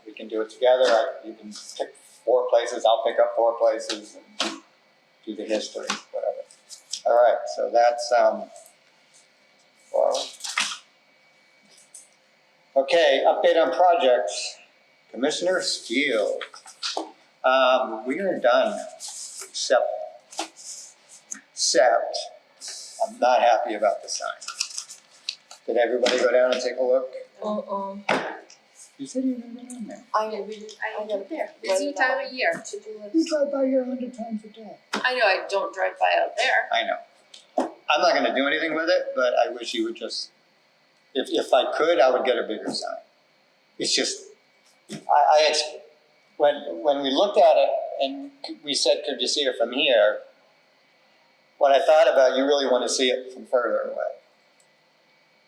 we can do it together, you can pick 4 places, I'll pick up 4 places, and do the history, whatever. All right, so that's, well. Okay, update on projects. Commissioner Steele. We are done, except I'm not happy about the sign. Did everybody go down and take a look? You said you didn't go down there. I get there. Busy time of year. You drive by here 100 times a day. I know I don't drive by out there. I know. I'm not gonna do anything with it, but I wish you would just, if I could, I would get a bigger sign. It's just, when we looked at it and we said, could you see it from here? When I thought about it, you really want to see it from further away.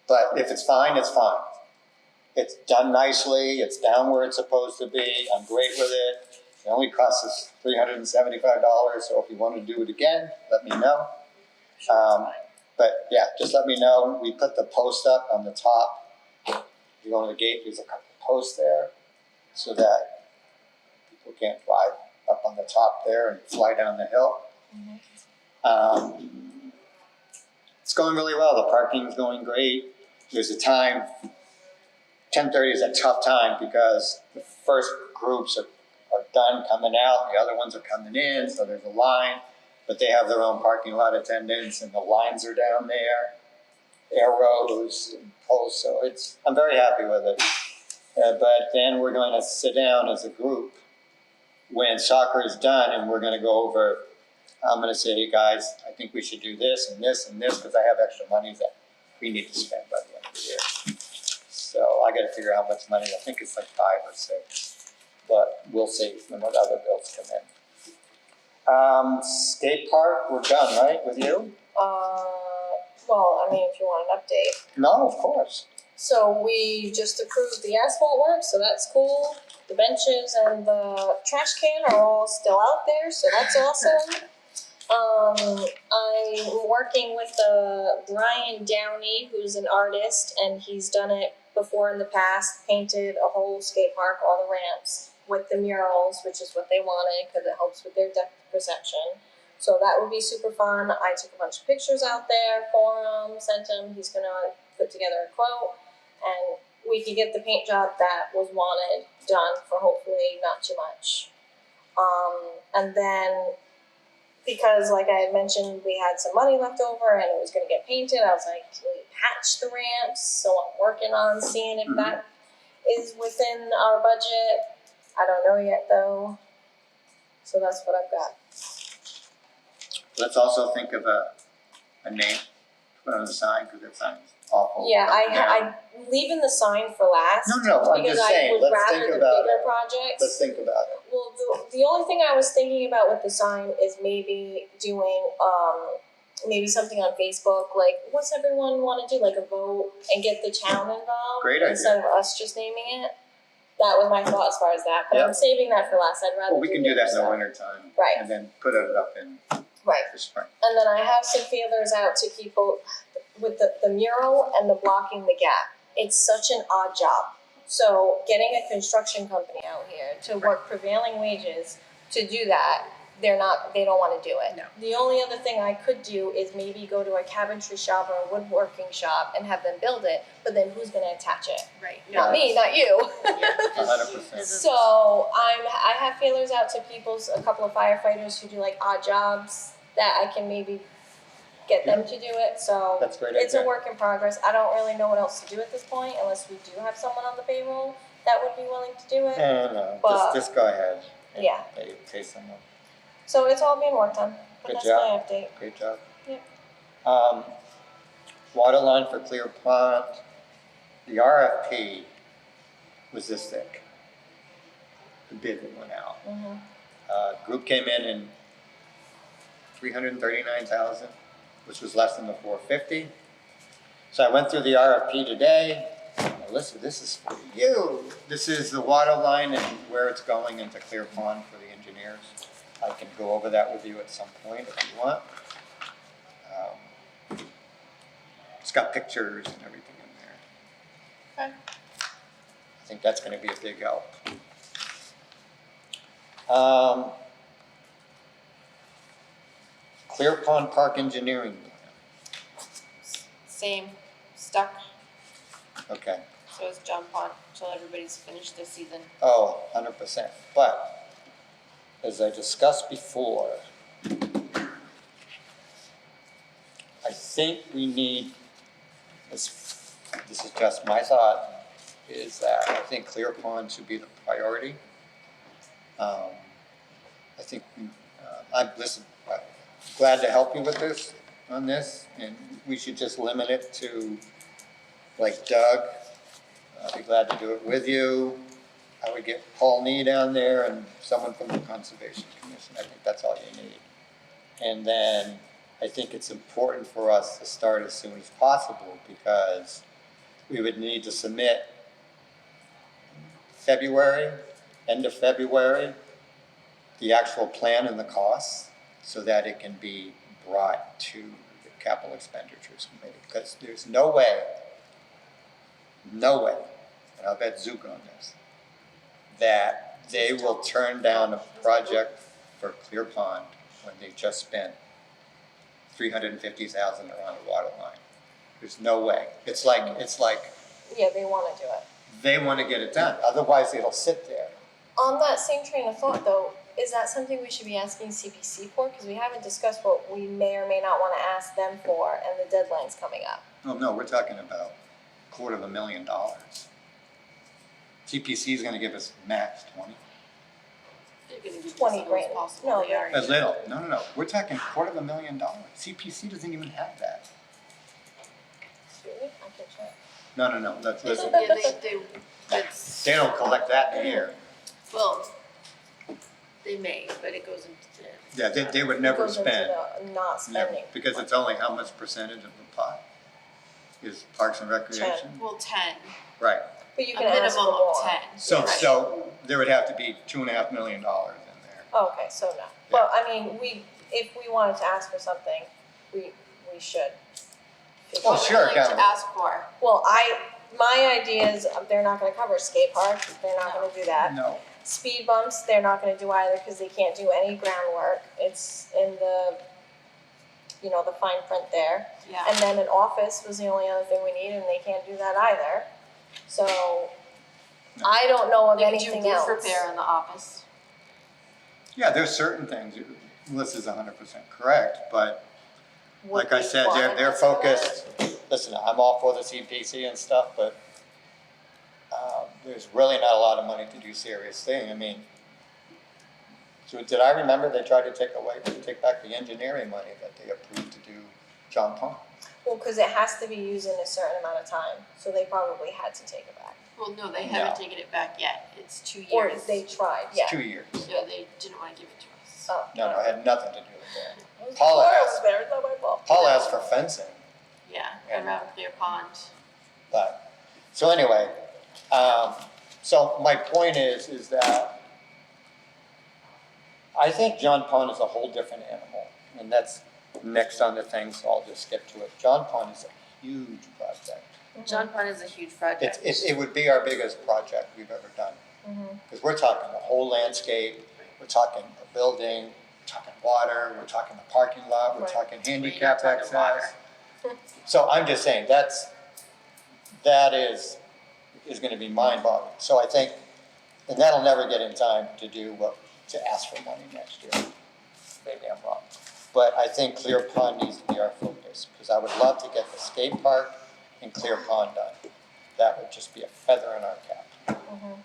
But if it's fine, it's fine. It's done nicely, it's down where it's supposed to be, I'm great with it. It only costs us $375, so if you want to do it again, let me know. But yeah, just let me know. We put the post up on the top. If you go to the gate, there's a couple of posts there so that people can't drive up on the top there and fly down the hill. It's going really well. The parking's going great. There's a time, 10:30 is a tough time because the first groups are done coming out, the other ones are coming in, so there's a line, but they have their own parking lot attendants and the lines are down there, arrows and posts, so I'm very happy with it. But then we're going to sit down as a group when soccer is done and we're going to go over, I'm going to say, hey guys, I think we should do this and this and this because I have extra money that we need to spend by the end of the year. So I got to figure out how much money, I think it's like 5 or 6, but we'll see when what other bills come in. Skate park, we're done, right, with you? Well, I mean, if you want an update. No, of course. So we just approved the asphalt work, so that's cool. The benches and the trash can are all still out there, so that's awesome. I'm working with Brian Downey, who's an artist, and he's done it before in the past, painted a whole skate park, all the ramps with the murals, which is what they wanted because it helps with their depth perception. So that would be super fun. I took a bunch of pictures out there for him, sent him. He's gonna put together a quote, and we could get the paint job that was wanted done for hopefully not too much. And then because like I had mentioned, we had some money left over and it was gonna get painted, I was like, can we patch the ramps? So I'm working on seeing if that is within our budget. I don't know yet though. So that's what I've got. Let's also think of a name to put on the sign, because that sign's awful. Yeah, I'm leaving the sign for last. No, I'm because just saying, I would let's rather think the about bigger it. projects. Let's think about it. Well, the only thing I was thinking about with the sign is maybe doing maybe something on Facebook, like what's everyone want to do, like a vote and get the town involved Great idea. instead of us just naming it. That was my thought as far as that, but Yeah. I'm saving that for last. I'd rather. Well, we can do that in the stuff. winter time. Right. And then put it up in Right. the spring. And then I have some feelers out to people with the mural and the blocking the gap. It's such an odd job. So getting a construction company out here to work prevailing wages to do that, they don't want to do it. No. The only other thing I could do is maybe go to a cabinetry shop or a woodworking shop and have them build it, but then who's gonna attach it? Right. Not me, not you. 100%. So I have feelers out to a couple of firefighters who do like odd jobs that I can maybe get them to do it. So That's a great it's a idea. work in progress. I don't really know what else to do at this point unless we do have someone on the payroll that would be willing to do it. No, But- just go ahead. and Yeah. Pay someone. So it's all being worked on. But Good that's job. my update. Great job. Yep. Water line for Clear Pond, the RFP was this thick. The bid that went out. Group came in 339,000, which was less than the 450. So I went through the RFP today. Melissa, this is for you. This is the water line and where it's going into Clear Pond for the engineers. I can go over that with you at some point if you want. It's got pictures and everything in there. Okay. I think that's gonna be a big help. Clear Pond Park engineering plan. Same, stuck, Okay. so is John Pond, until everybody's finished this season. Oh, 100%. But as I discussed before, I think we need, this is just my thought, is that I think Clear Pond should be the priority. I think, I'm glad to help you with this, on this, and we should just limit it to, like Doug, I'd be glad to do it with you. I would get Paul Nee down there and someone from the Conservation Commission. I think that's all you need. And then I think it's important for us to start as soon as possible because we would need to submit end of February, the actual plan and the costs so that it can be brought to the Capital Expenditures Committee. Because there's no way, and I'll bet Zook on this, that they will turn down a project for Clear Pond when they just spent $350,000 around a water line. There's no way. It's like Yeah, they want to do it. they want to get it done. Otherwise, it'll sit there. On that same train of thought, though, is that something we should be asking CPC for? Because we haven't discussed what we may or may not want to ask them for, and the deadline's coming up. Oh no, we're talking about $250,000. CPC is going to give us max 20. They're gonna give us 20 the most grand. possible. No, They already A did. little. No. We're talking $250,000. CPC doesn't even have that. Really? I can check. No. Let's listen. Yeah, that's, They don't collect that in a year. well, They may, but it goes into the. Yeah, they would It never goes into spend. the not Never, spending. because it's only how much percentage of the pot is Parks and Recreation? Well, 10. Right. But you A can ask minimum for more. of 10. So, Right. so there would have to be $2.5 million in there. Oh, okay, so no. Well, I mean, if we wanted to ask for something, we should. Well, What would sure, you like Kevin. to ask for? Well, my idea is they're not gonna cover skate park, they're not gonna do that. No. Speed bumps, they're not gonna do either, cause they can't do any groundwork, it's in the, the fine print there. Yeah. And then an office was the only other thing we need, and they can't do that either. So, I don't know of They could do anything roof else. repair in the office. Yeah, there's certain things, Melissa's 100% correct, but Would like I we said, want they're us for that? focused, listen, I'm all for the CPC and stuff, but there's really not a lot of money to do serious thing. I mean, so did I remember they tried to take back the engineering money that they approved to do John Pond? Well, cause it has to be used in a certain amount of time, so they probably had to take it back. Well, no, they No. haven't taken it back yet. It's 2 Or years. they tried, yeah. It's 2 years. Yeah, they didn't want to give it to us. Oh. No, it had nothing to do with that. Paula Paula was asked- there, it's not my fault. Paul asked for fencing, Yeah, Yeah. around Clear Pond. but, so anyway, so my point is that I think John Pond is a whole different animal, and that's next on the thing, so I'll just skip to it. John Pond is a huge project. John Pond is a huge project. It would be our biggest project we've ever done, Mhm. because we're talking the whole landscape, we're talking a building, we're talking water, we're talking the parking lot, we're Right. talking We're handicap not talking water. access. So I'm just saying, that is gonna be mind-boggling. So I think, and that'll never get in time to ask for money next year. Maybe I'm wrong. But I think Clear Pond needs to be our focus, because I would love to get the skate park and Clear Pond done. That would just be a feather in our cap. Mhm.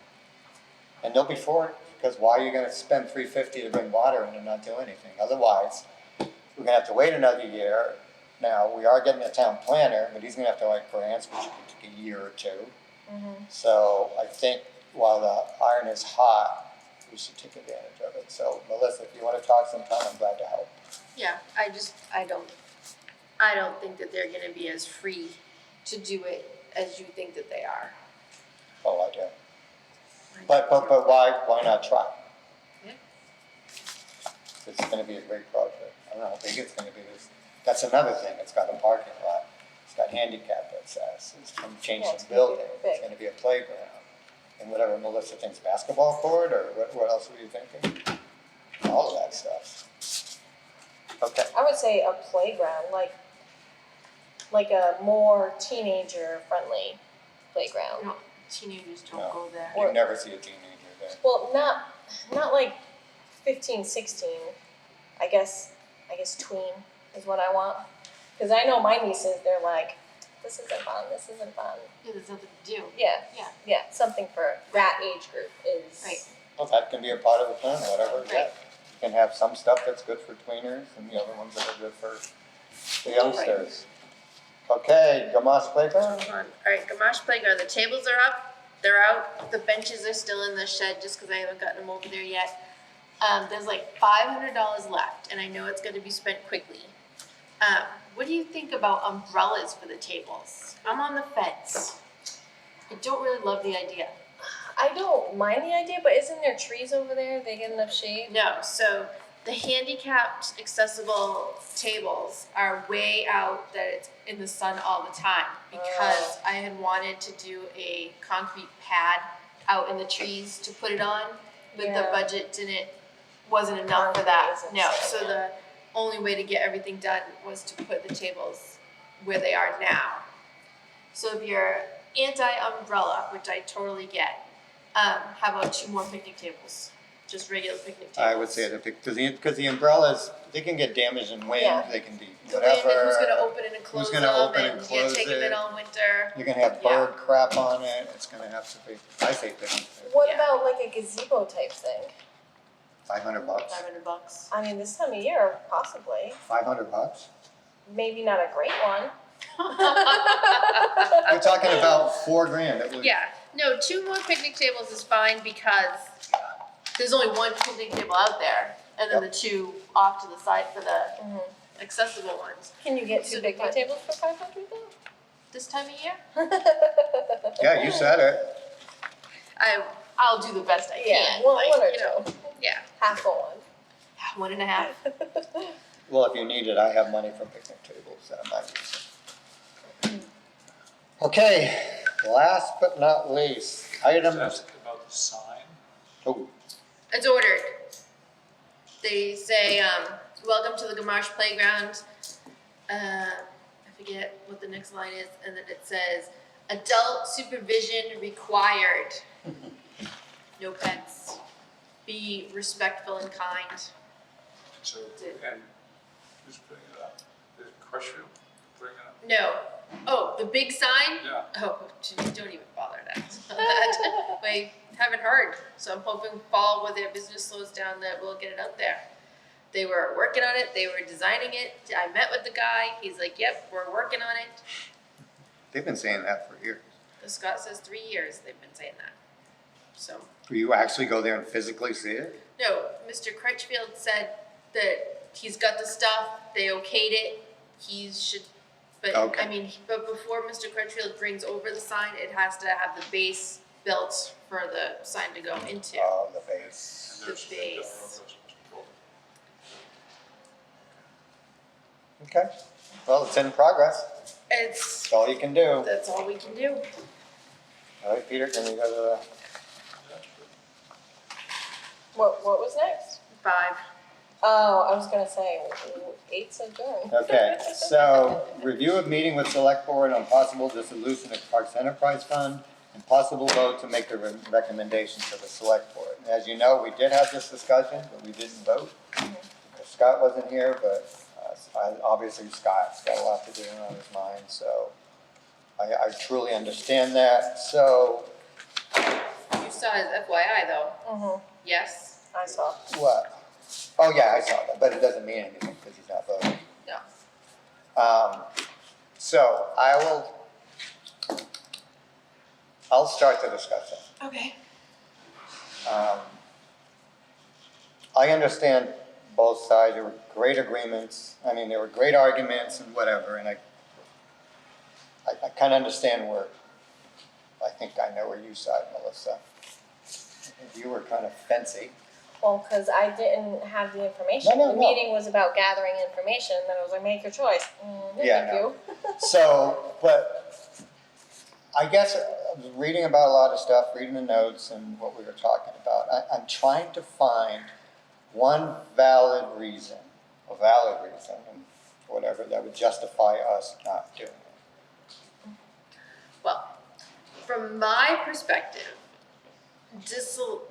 And they'll be for it, because why are you gonna spend $350 to bring water in and not do anything? Otherwise, we're gonna have to wait another year. Now, we are getting a town planner, but he's gonna have to write grants, which could take a year or two. Mhm. So I think while the iron is hot, we should take advantage of it. So Melissa, if you wanna talk sometime, I'm glad to help. Yeah, I don't think that they're gonna be as free to do it as you think that they are. Oh, I do. But why not try? Yeah. It's gonna be a great project. I don't know how big it's gonna be. That's another thing. It's got a parking lot. It's got handicap access. It's gonna change Yeah, some it's gonna be building. big. It's gonna be a playground. And whatever Melissa thinks, basketball court, or what else were you thinking? All of that stuff. Okay. I would say a playground, like a more teenager friendly playground. No, teenagers don't No. go there. You never see a teenager there. Well, not like 15, 16. I guess tween is what I want. Cause I know my nieces, they're like, this isn't fun, this isn't fun. Yeah, there's nothing to do. Yeah. Yeah. Yeah, something for that age group is. Right. Well, that can be a part of the plan, whatever we Right. get. You can have some stuff that's good for tweeners and the other ones that are good for the youngsters. Okay, Gamache Playground? Hold on. Alright, Gamache Playground, the tables are up, they're out, the benches are still in the shed just cause I haven't gotten them over there yet. There's like $500 left and I know it's gonna be spent quickly. What do you think about umbrellas for the tables? I'm on the fence. I don't really love the idea. I don't mind the idea, but isn't there trees over there? They get enough shade? No, so the handicapped accessible tables are way out that it's in the sun all the time because I had wanted to do a concrete pad out in the trees to put it on, but the Yeah. budget wasn't enough for that. Concrete No, isn't so so, the only way to get everything done was to put the tables where they are now. So if you're anti-umbrella, which I totally get, how about 2 more picnic tables? Just regular picnic tables. I would say that because the umbrellas, they can get damaged in wind, Yeah. they can be The wind whatever. and who's gonna open it and close gonna them open and and you're close taking it? it all winter. You're gonna have Yeah. bird crap on it, it's gonna have to be, I say What Yeah. about like a gazebo type thing? $500. $500. I mean, this time of year, possibly. $500? Maybe not a great one. You're talking about $4,000, it would. Yeah, no, 2 more picnic tables is fine because There's only one picnic table out there, and then the two off to the side for the accessible ones. Can you get two So picnic what- tables for 500 though? This time of year, Yeah, you said it. I'll do the best I Yeah, can. one like, or you know, two. yeah, Half a one. 1.5. Well, if you need it, I have money for picnic tables that I might use. Okay, last but not least, item, Ask about the sign. oh, It's ordered. They say, welcome to the Gamache Playground. I forget what the next line is, and then it says, adult supervision required. No pets. Be respectful and kind. So, and who's putting it up? Is it Crutchfield putting it up? No. Oh, the big sign? Yeah. Oh, don't even bother that. I haven't heard, so I'm hoping fall when their business slows down that we'll get it out there. They were working on it, they were designing it. I met with the guy, he's like, yep, we're working on it. they've been saying that for years. The Scott says 3 years they've been saying that. So, Do you actually go there and physically see it? no, Mr. Crutchfield said that he's got the stuff, they okayed it, he should, but, Okay. I mean, but before Mr. Crutchfield brings over the sign, it has to have the base built for the sign to go into. Oh, the base. And there's The base. Okay, well, it's in progress. It's, That's all you can do. that's all we can do. All right, Peter, can we go to What was next? 5. Oh, I was gonna say, 8's adjourned. okay, so review of meeting with select board on possible dissolution of Parks Enterprise Fund and possible vote to make a recommendation to the select board. As you know, we did have this discussion, but we didn't vote. Scott wasn't here, but obviously Scott's got a lot to do on his mind, so I truly understand that. So You saw his FYI though, Mm-hmm, yes? I saw. what? Oh, yeah, I saw that, but it doesn't mean anything because he's not voting. No. So I'll start the discussion. Okay. I understand both sides, there were great agreements, I mean, there were great arguments and whatever, and I kind of understand where, I think I know where you side, Melissa. You were kind of fancy. Well, because I didn't have the information. No. The meeting was about gathering information, then I was like, make your choice. Yeah, Thank you. So, but I guess I was reading about a lot of stuff, reading the notes and what we were talking about. I'm trying to find one valid reason, and whatever, that would justify us not doing it. Well, from my perspective,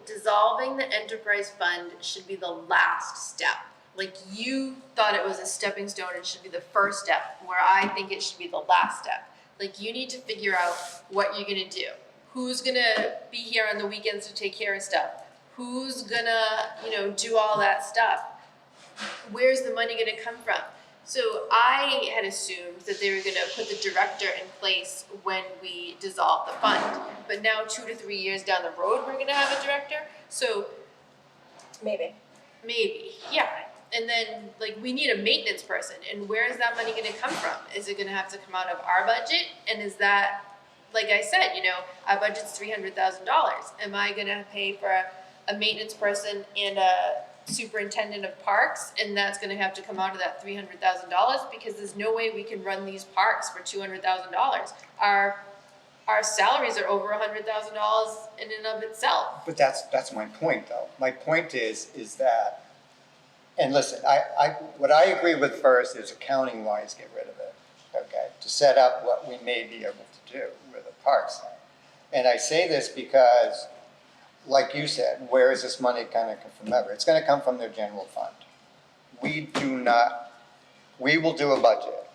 dissolving the enterprise fund should be the last step. Like you thought it was a stepping stone, it should be the first step, where I think it should be the last step. Like you need to figure out what you're gonna do. Who's gonna be here on the weekends to take care of stuff? Who's gonna, do all that stuff? Where's the money gonna come from? So I had assumed that they were gonna put the director in place when we dissolve the fund. But now 2 to 3 years down the road, we're gonna have a director. So Maybe. maybe, yeah. And then we need a maintenance person, and where is that money gonna come from? Is it gonna have to come out of our budget? And is that, like I said, our budget's $300,000. Am I gonna pay for a maintenance person and a superintendent of parks, and that's gonna have to come out of that $300,000? Because there's no way we can run these parks for $200,000. Our salaries are over $100,000 in and of itself. But that's my point, though. My point is that, and listen, what I agree with first is accounting-wise, get rid of it, okay? To set up what we may be able to do with the parks. And I say this because, like you said, where is this money gonna come from ever? It's gonna come from their general fund. We will do a budget,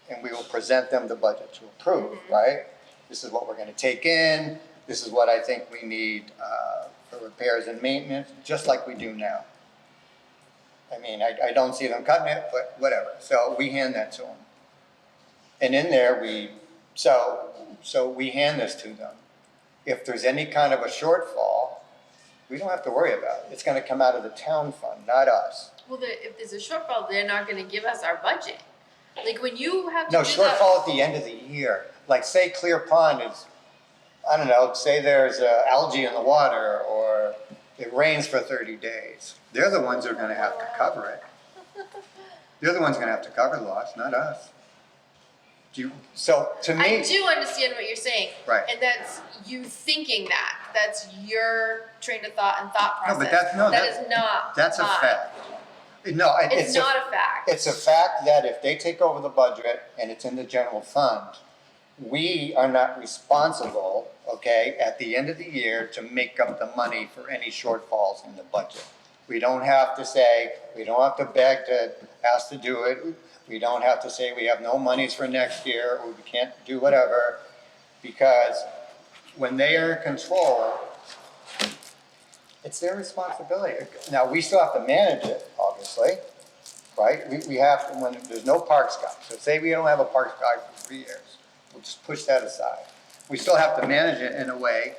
and we will present them the budget to approve, right? This is what we're gonna take in, this is what I think we need for repairs and maintenance, just like we do now. I mean, I don't see them cutting it, but whatever, so we hand that to them. And in there, so we hand this to them. If there's any kind of a shortfall, we don't have to worry about it. It's gonna come out of the town fund, not us. Well, if there's a shortfall, they're not gonna give us our budget. Like when you have to No, do that. shortfall at the end of the year. Like say Clear Pond is, I don't know, say there's algae in the water or it rains for 30 days. They're the ones who are gonna have to cover it. They're the ones gonna have to cover the loss, not us. So to me. I do understand what you're saying. Right. And that's you thinking that. That's your train of thought and thought No, process. but that is not That's a mine. fact. No, It's not a fact. It's a fact that if they take over the budget and it's in the general fund, we are not responsible, okay, at the end of the year to make up the money for any shortfalls in the budget. We don't have to say, we don't have to beg to ask to do it. We don't have to say we have no monies for next year or we can't do whatever, because when they are in control, it's their responsibility. Now, we still have to manage it, obviously, right? We have to, when there's no parks guy. So say we don't have a parks guy for 3 years, we'll just push that aside. We still have to manage it in a way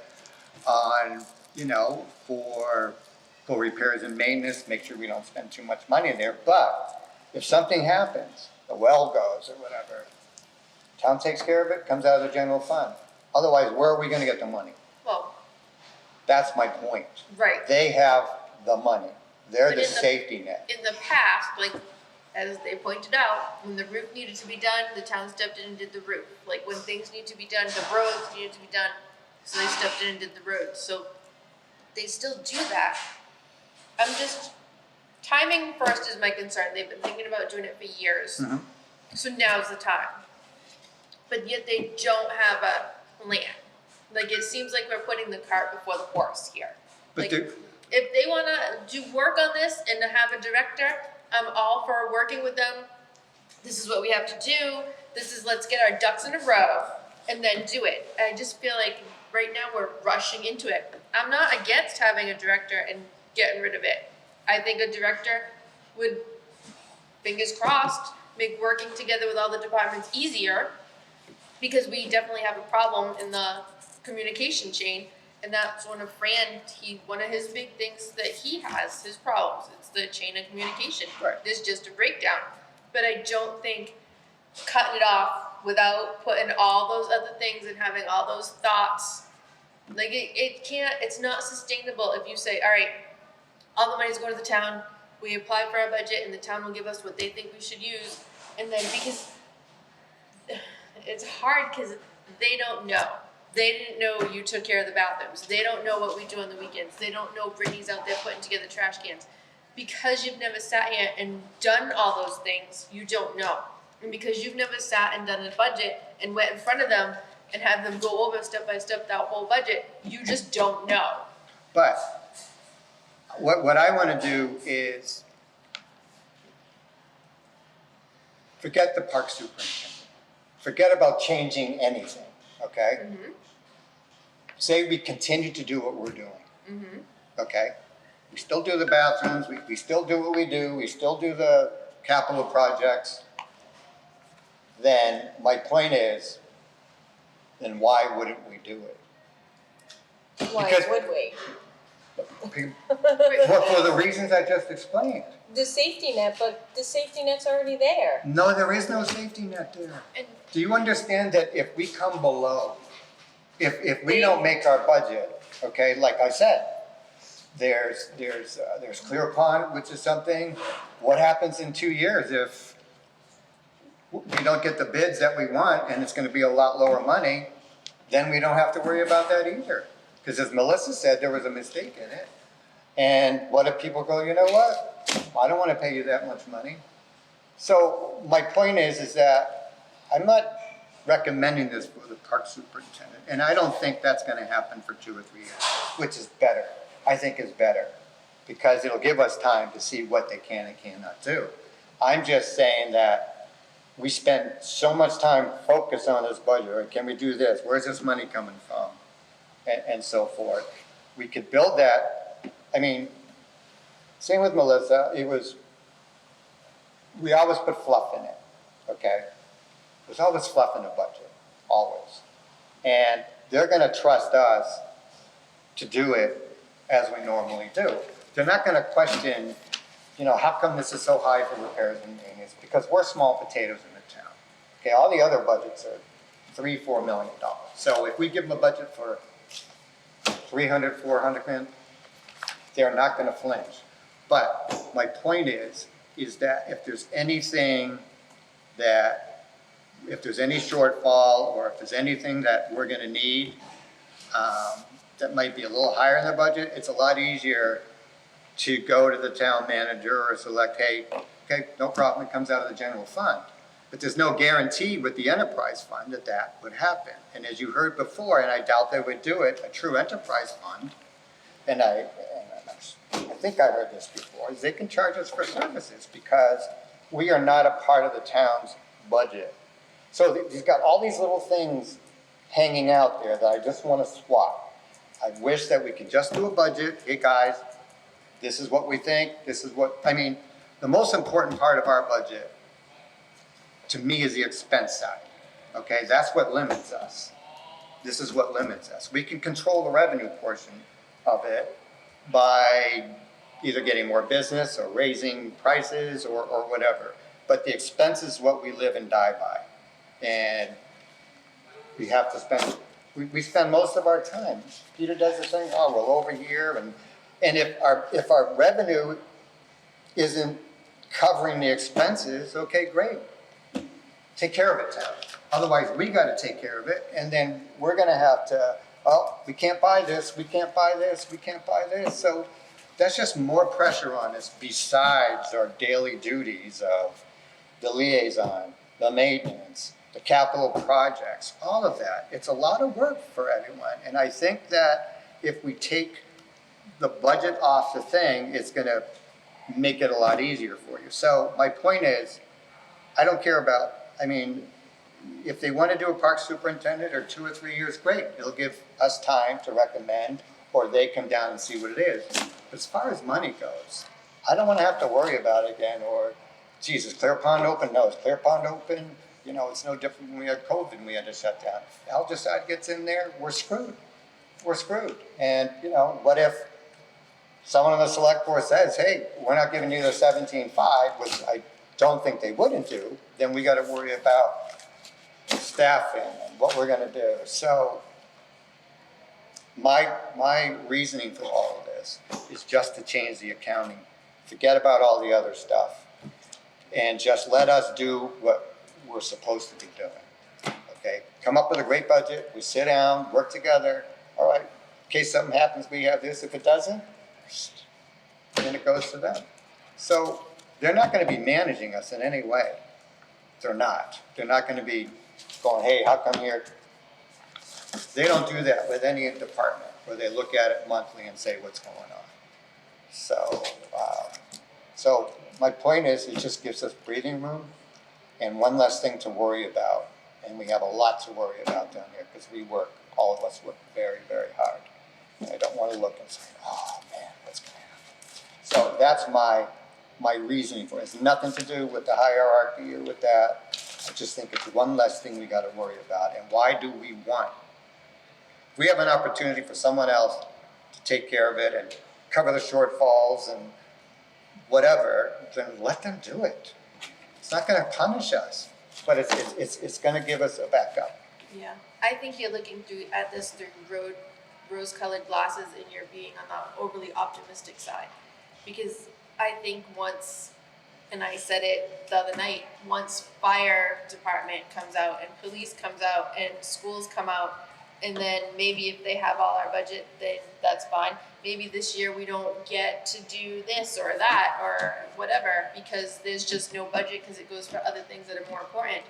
on, for repairs and maintenance, make sure we don't spend too much money in there. But if something happens, the well goes or whatever, town takes care of it, comes out of the general fund. Otherwise, where are we gonna get the money? Well, That's my point. right. They have the money. They're But the in the- safety net. In the past, like as they pointed out, when the roof needed to be done, the town stepped in and did the roof. Like when things need to be done, the roads needed to be done, so they stepped in and did the roads. So they still do that. I'm just timing first is my concern. They've been thinking about doing it for years. Mhm. So now's the time. But yet they don't have a plan. Like it seems like we're putting the cart before the horse here. But Like, they're- if they wanna do work on this and to have a director, I'm all for working with them. This is what we have to do. Let's get our ducks in a row and then do it. I just feel like right now we're rushing into it. I'm not against having a director and getting rid of it. I think a director would, fingers crossed, make working together with all the departments easier, because we definitely have a problem in the communication chain. And that's one of one of his big things that he has, his problems, it's the chain of communication. Right. There's just a breakdown. But I don't think cutting it off without putting all those other things and having all those thoughts, like it's not sustainable if you say, all right, all the money's going to the town, we apply for our budget and the town will give us what they think we should use. And then because it's hard because they don't know. They didn't know you took care of the bathrooms. They don't know what we do on the weekends. They don't know Brittany's out there putting together trash cans. Because you've never sat here and done all those things, you don't know. And because you've never sat and done a budget and went in front of them and had them go over step by step that whole budget, you just don't know. But what I want to do is forget the park superintendent. Forget about changing anything, okay? Mm-hmm. Say we continue to do what we're doing, Mm-hmm. okay? We still do the bathrooms, we still do what we do, we still do the capital projects. Then my point is, then why wouldn't we do it? Why Because- would we? For the reasons I just explained. The safety net, but the safety net's already there. No, there is no safety net there. And Do you understand that if we come below, if we don't make our budget, okay, like I said, there's Clear Pond, which is something, what happens in 2 years if we don't get the bids that we want and it's gonna be a lot lower money, then we don't have to worry about that either. Because as Melissa said, there was a mistake in it. And what if people go, you know what? I don't wanna pay you that much money. So my point is that I'm not recommending this for the park superintendent. And I don't think that's gonna happen for 2 or 3 years, which is better. I think is better. Because it'll give us time to see what they can and cannot do. I'm just saying that we spend so much time focused on this budget. Or can we do this? Where's this money coming from? And so forth. We could build that. I mean, same with Melissa. We always put fluff in it, okay? There's always fluff in the budget, always. And they're gonna trust us to do it as we normally do. They're not gonna question, you know, how come this is so high for repairs and maintenance? Because we're small potatoes in the town. Okay, all the other budgets are $3-4 million. So if we give them a budget for 300-400 grand, they're not gonna flinch. But my point is that if there's anything that, if there's any shortfall, or if there's anything that we're gonna need, that might be a little higher in the budget, it's a lot easier to go to the town manager or select, hey, okay, no problem, it comes out of the general fund. But there's no guarantee with the enterprise fund that that would happen. And as you heard before, and I doubt they would do it, a true enterprise fund, and I think I heard this before, is they can charge us for services because we are not a part of the town's budget. So you've got all these little things hanging out there that I just want to swap. I wish that we could just do a budget. Hey guys, this is what we think, this is what, I mean, the most important part of our budget to me is the expense side. Okay, that's what limits us. This is what limits us. We can control the revenue portion of it by either getting more business or raising prices or whatever. But the expense is what we live and die by. And we have to spend, we spend most of our time. Peter does the thing, oh, well, over here, and if our revenue isn't covering the expenses, okay, great. Take care of it, town. Otherwise, we gotta take care of it, and then we're gonna have to, oh, we can't buy this, we can't buy this, we can't buy this. So that's just more pressure on us besides our daily duties of the liaison, the maintenance, the capital projects, all of that. It's a lot of work for everyone. And I think that if we take the budget off the thing, it's gonna make it a lot easier for you. So my point is, I don't care about, I mean, if they wanna do a park superintendent or 2 or 3 years, great. It'll give us time to recommend, or they come down and see what it is. But as far as money goes, I don't wanna have to worry about it again, or, geez, is Clear Pond open? No, is Clear Pond open? You know, it's no different when we had COVID and we had to shut down. Algecide gets in there, we're screwed. We're screwed. And, you know, what if someone on the select board says, hey, we're not giving you the 17.5, which I don't think they wouldn't do, then we gotta worry about staffing and what we're gonna do. So my reasoning for all of this is just to change the accounting. Forget about all the other stuff and just let us do what we're supposed to be doing. Okay, come up with a great budget, we sit down, work together, all right, in case something happens, we have this. If it doesn't, then it goes to them. So they're not gonna be managing us in any way. They're not. They're not gonna be going, hey, how come here? They don't do that with any department where they look at it monthly and say what's going on. So my point is, it just gives us breathing room and one less thing to worry about. And we have a lot to worry about down here because we work, all of us work very, very hard. And I don't want to look and say, oh man, what's going to happen? So that's my reasoning for it. It's nothing to do with the hierarchy or with that. I just think it's one less thing we got to worry about. And why do we want? If we have an opportunity for someone else to take care of it and cover the shortfalls and whatever, then let them do it. It's not going to punish us, but it's going to give us a backup. Yeah, I think you're looking at this through rose-colored glasses, and you're being on the overly optimistic side. Because I think once, and I said it the other night, once fire department comes out and police comes out and schools come out, and then maybe if they have all our budget, then that's fine. Maybe this year we don't get to do this or that or whatever because there's just no budget because it goes for other things that are more important.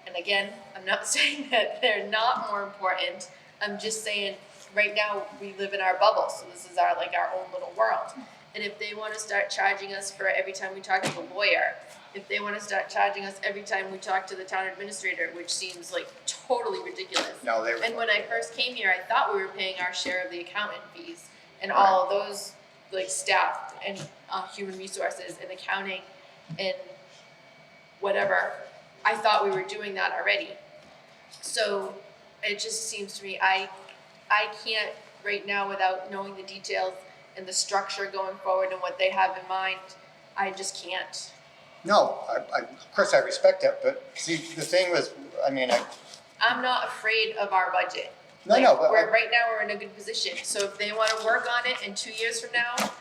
And again, I'm not saying that they're not more important. I'm just saying right now we live in our bubble, so this is our own little world. And if they want to start charging us for every time we talk to the lawyer, if they want to start charging us every time we talk to the town administrator, which seems like totally ridiculous. No, and when I first came here, I thought we were paying our share of the accountant fees and all of those like staff and human resources and accounting and whatever. I thought we were doing that already. So it just seems to me I can't right now without knowing the details and the structure going forward and what they have in mind, I just can't. No, of course I respect that, but see, the thing was, I mean, I'm not afraid of our budget. No, no, but Right now, we're in a good position, so if they wanna work on it in 2 years from now,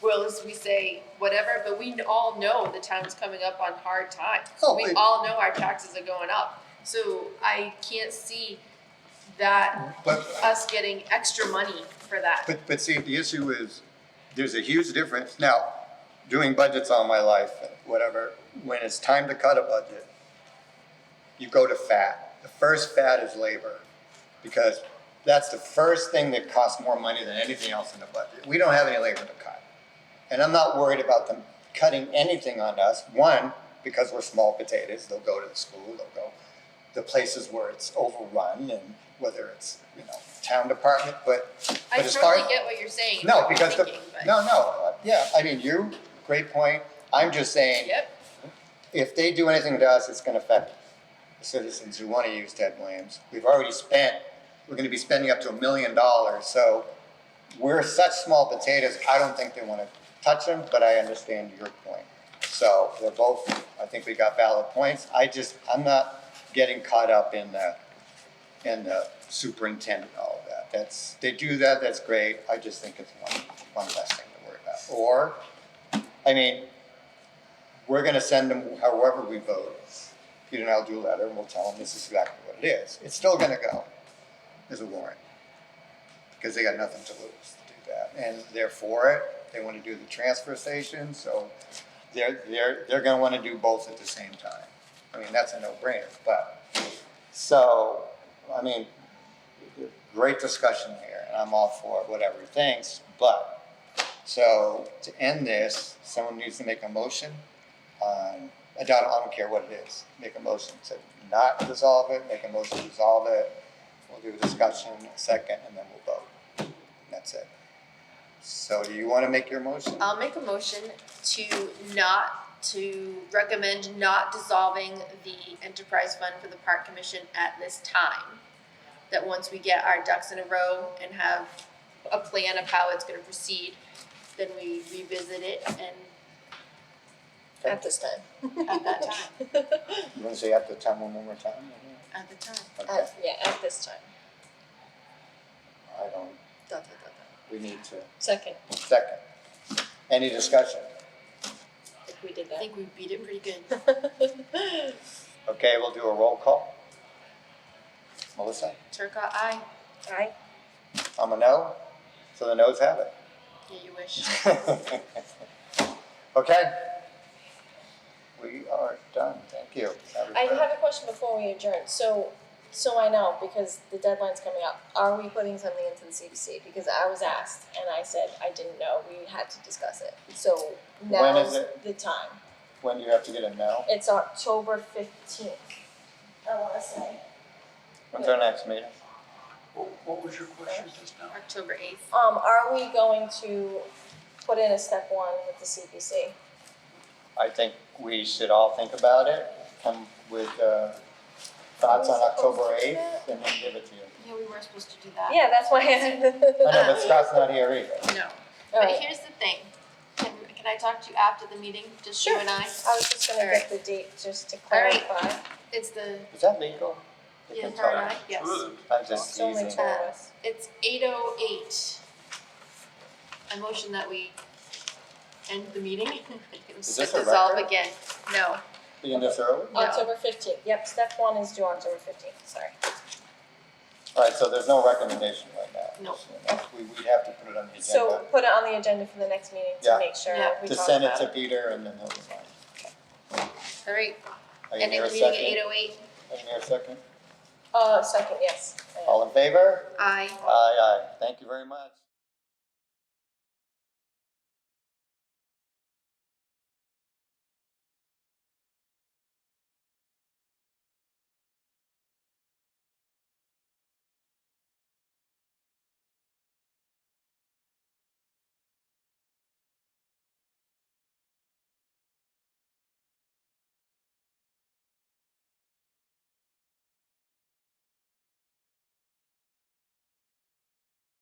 well, as we say, whatever, but we all know the town's coming up on hard times. Oh, We all know our taxes are going up, so I can't see that, but us getting extra money for that. But see, the issue is, there's a huge difference. Now, doing budgets all my life, whatever, when it's time to cut a budget, you go to fat. The first fat is labor, because that's the first thing that costs more money than anything else in the budget. We don't have any labor to cut. And I'm not worried about them cutting anything on us. One, because we're small potatoes, they'll go to the school, they'll go the places where it's overrun, and whether it's, town department, but I as far totally get what you're saying, No, what you're because thinking, but. yeah, I mean, great point. I'm just saying, Yep, if they do anything to us, it's gonna affect the citizens who wanna use Ted Williams. We're gonna be spending up to $1 million, so we're such small potatoes, I don't think they wanna touch them, but I understand your point. So they're both, I think we got valid points. I'm not getting caught up in the superintendent, all of that. They do that, that's great. I just think it's one less thing to worry about. Or, I mean, we're gonna send them, however we vote, Peter and I'll do a letter and we'll tell them this is exactly what it is. It's still gonna go as a warrant, because they got nothing to lose to do that. And they're for it, they wanna do the transfer station, so they're gonna wanna do both at the same time. I mean, that's a no-brainer, I mean, great discussion here, and I'm all for whatever he thinks, so to end this, someone needs to make a motion on, I don't care what it is, make a motion to not dissolve it, make a motion to dissolve it, we'll do a discussion, a second, and then we'll vote. And that's it. So do you wanna make your motion? I'll make a motion to recommend not dissolving the enterprise fund for the park commission at this time. That once we get our ducks in a row and have a plan of how it's gonna proceed, then we revisit it and At this time. at that time, You wanna say at the time one more time? at the time. Okay, At this time. I don't, Dot, dot, dot, dot. we need to, Second, second. Any discussion? I think we did I that. think we beat it pretty good. Okay, we'll do a roll call. Melissa? Turcott, aye. Aye. I'm a no, so the noes have it. Yeah, you wish. Okay. We are done, thank you. I have a question before we adjourn, so I know, because the deadline's coming up, are we putting something into the CBC? Because I was asked, and I said I didn't know, we had to discuss it, so When is now's it? the time. When do you have to get a no? It's October 15th, I wanna say. When's our next meeting? What was your question just now? October 8th. Are we going to put in a step one with the CPC? I think we should all think about it, come with thoughts on October 8th, and then give it to you. Yeah, we were supposed to do that. Yeah, that's why I know, but Scott's not here either. No, All but right. here's the thing, can I talk to you after the meeting, just you Sure. and I? I was just gonna All get the date just to All right. clarify. It's the, Is that legal? We yeah, can her and talk. I, yes. Two of them. I'm just It's only teasing. two of us. It's 8:08. I motion that we end the meeting. Is this a Dissolve record? again, no. Being this early? No. October 15th, yep, step one is due October 15th, sorry. All right, so there's no recommendation right now. No. We'd have to put it on the agenda. So put it on the agenda for the next meeting Yeah. to make sure Yeah. we To talk send it about to it. Peter and then he'll decide. All right, Are you ending here the a meeting at second? 8:08. Are you here a second? Second, yes. All in favor? Aye. Aye, aye. Thank you very much.